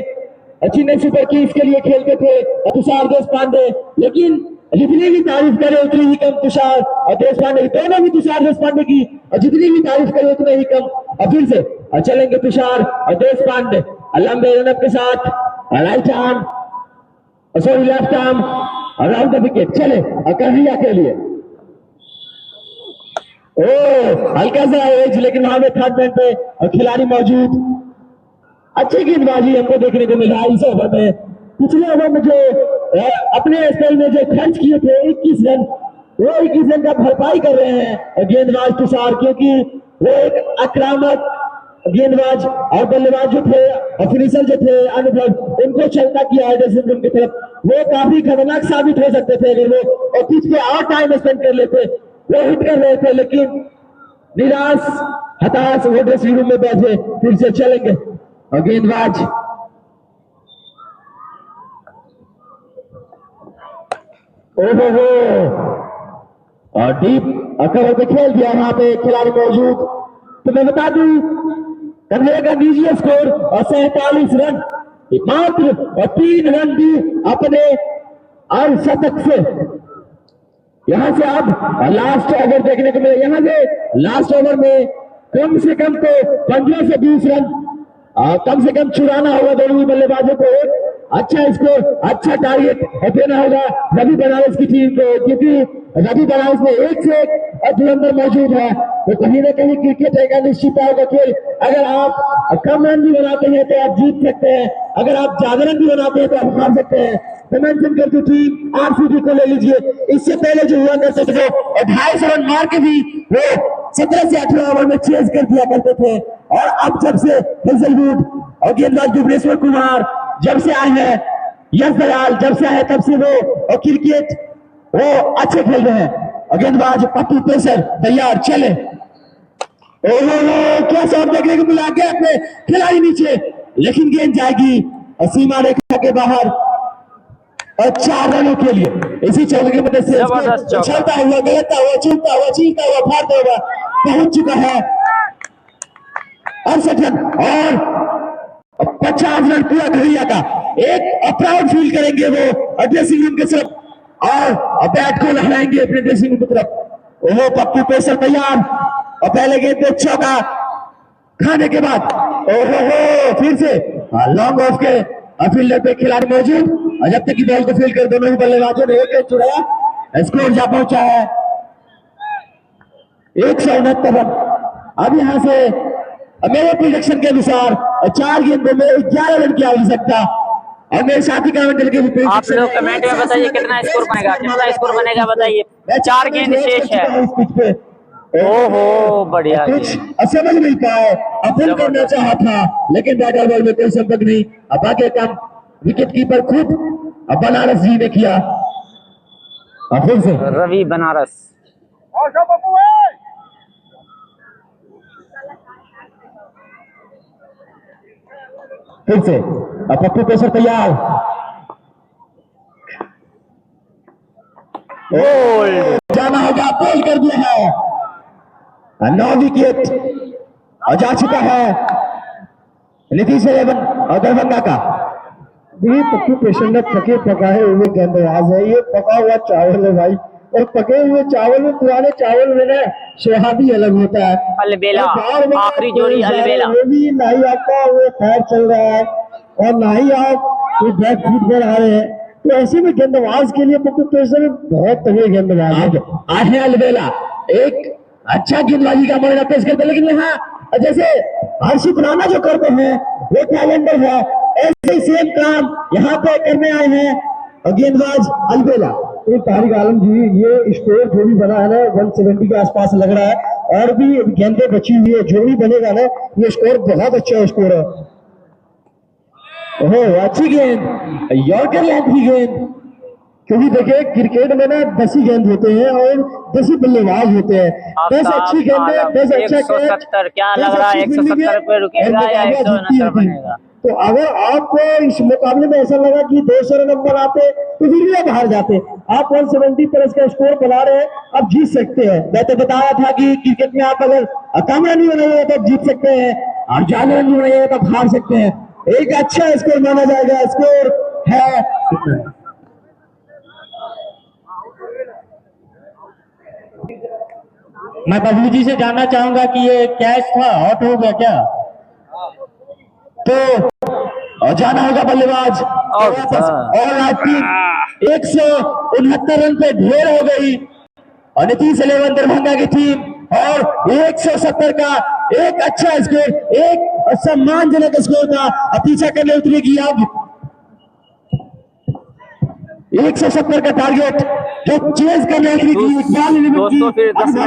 चेन्नई सुपर किंग्स के लिए खेलते थे तुषार देशपांडे, लेकिन जितनी भी तारीफ करे उतनी ही कम तुषार और देशपांडे, दोनों भी तुषार देशपांडे की, और जितनी भी तारीफ करे उतना ही कम। और फिर से चलेंगे तुषार और देशपांडे लंबे रनअप के साथ, right arm sorry left arm around the wicket. चले कन्हैया के लिए, ओ हल्का सा एज, लेकिन वहां पे थर्ड मैन पे खिलाड़ी मौजूद। अच्छी गेंदबाजी हमको देखने को मिला इस ओवर में। पिछले ओवर में जो अपने स्पेल में जो खर्च किए थे 21 रन, वो 21 रन का भरपाई कर रहे हैं गेंदबाज तुषार, क्योंकि वो एक आक्रामक गेंदबाज और बल्लेबाज जो थे और फिनिशर जो थे अनुभव, उनको चलता किया है ड्रेसिंग रूम की तरफ। वो काफी खतरनाक साबित हो सकते थे अगर वो पिच पे और टाइम स्पेंड कर लेते। वो हिट कर रहे थे लेकिन निराश हताश वो ड्रेसिंग रूम में बैठे। फिर से चलेंगे और गेंदबाज ओहो और डीप कवर पे खेल दिया, वहां पे खिलाड़ी मौजूद। तो मैं बता दूं कन्हैया का निजी स्कोर और 47 रन, मात्र और 3 रन भी अपने अर्धशतक से। यहां से अब लास्ट ओवर देखने को मिले, यहां से लास्ट ओवर में कम से कम तो 15 से 20 रन कम से कम चुराना होगा दोनों ही बल्लेबाजों को। एक अच्छा स्कोर, अच्छा टारगेट देना होगा रवि बनारस की टीम को, क्योंकि रवि बनारस में एक से एक धुरंधर मौजूद है। तो कहीं ना कहीं क्रिकेट एक अनिश्चितता का खेल। अगर आप कम रन भी बनाते हैं तो आप जीत सकते हैं, अगर आप ज्यादा रन भी बनाते हैं तो आप हार सकते हैं। तो मेंशन करती टीम आरसीबी को ले लीजिए। इससे पहले जो हुआ करते थे 250 रन मार के भी वो 17 से 18 ओवर में चेज कर दिया करते थे। और अब जब से हेजलवुड और गेंदबाज भुवनेश्वर कुमार जब से आए हैं, यश दयाल जब से आए तब से वो और क्रिकेट वो अच्छे खेल रहे हैं। और गेंदबाज पप्पू पेसर तैयार, चले। ओहो क्या शॉट देखने को मिला, गया अपने खिलाड़ी नीचे, लेकिन गेंद जाएगी और सीमा रेखा के बाहर और 4 रनों के लिए। इसी चौके की मदद से उछलता हुआ, गलता हुआ, चूकता हुआ, चीलता हुआ, फाड़ता हुआ पहुंच चुका है 68 रन और 50 रन पूरा कन्हैया का। एक प्राउड फील करेंगे वो ड्रेसिंग रूम की तरफ और बैट को लहराएंगे अपने ड्रेसिंग रूम की तरफ। ओहो पप्पू पेसर तैयार और पहले गेंद पे चौका खाने के बाद ओहो फिर से लॉन्ग ऑफ के फील्डर पे खिलाड़ी मौजूद। और जब तक की बॉल को फील्ड कर दोनों ही बल्लेबाजों ने एक चुराया, स्कोर जा पहुंचा है 169 रन। अब यहां से मेरे प्रोजेक्शन के अनुसार 4 गेंदों में 11 रन की आवश्यकता। और मेरे साथी कमेंटर के आप लोग कमेंट में बताइए कितना स्कोर बनेगा, कितना स्कोर बनेगा बताइए। 4 गेंद शेष है। ओहो बढ़िया, कुछ समझ नहीं पाए, अपील करना चाहा था लेकिन बैटर बॉल में कोई संपर्क नहीं। अब आगे काम विकेट कीपर खुद बनारस जी ने किया। और फिर से रवि बनारस फिर से पप्पू पेसर तैयार, जाना होगा, बॉल कर दिया है 9 विकेट और जा चुका है नीतीश 11 और दरभंगा का। ये पप्पू पेसर ने पके पकाए हुए गेंदबाज है, ये पका हुआ चावल है भाई। और पके हुए चावल में, पुराने चावल में ना स्वाद ही अलग होता है। अलबेला आखिरी जोड़ी अलबेला, वो भी ना ही आपका वो फैर चल रहा है और ना ही आप वो बैक फुट पर आ रहे हैं। तो ऐसे में गेंदबाज के लिए पप्पू पेसर बहुत तगड़े गेंदबाज है। आज है अलबेला एक अच्छा गेंदबाजी का मामला पेश करते, लेकिन यहाँ जैसे हर्षित राणा जो करते हैं वो टैलेंटेड है, ऐसे ही सेम काम यहाँ पे करने आए हैं और गेंदबाज अलबेला। तारिक आलम जी, ये स्कोर जो भी बना है ना 170 के आसपास लग रहा है और भी गेंदें बची हुई है। जो भी बनेगा ना ये स्कोर बहुत अच्छा स्कोर है। ओहो अच्छी गेंद, यॉर्कर लेंथ की गेंद। क्योंकि देखिए क्रिकेट में ना 10 ही गेंद होते हैं और 10 ही बल्लेबाज होते हैं। 10 अच्छी गेंदें, 10 अच्छा 170 क्या लग रहा है, 170 पे रुकेगा या 169 बनेगा। तो अगर आपको इस मुकाबले में ऐसा लगा कि 200 रन नंबर आते तो फिर भी आप हार जाते। आप 170 प्लस का स्कोर बना रहे हैं, आप जीत सकते हैं। मैं तो बताया था कि क्रिकेट में आप अगर कम रन नहीं बनाएंगे तो जीत सकते हैं। और ज्यादा रन बनाइएगा तो हार सकते हैं। एक अच्छा स्कोर माना जाएगा, स्कोर है कितना? मैं बबलू जी से जानना चाहूंगा कि ये कैच था, आउट हो गया क्या? तो जाना होगा बल्लेबाज आउट था। और आपकी 169 रन पे ढेर हो गई और नीतीश 11 दरभंगा की टीम, और 170 का एक अच्छा स्कोर, एक सम्मानजनक स्कोर था। अब पीछा करने उतरेगी अब 170 का टारगेट जो चेज करने उतरेगी। दोस्तों फिर 10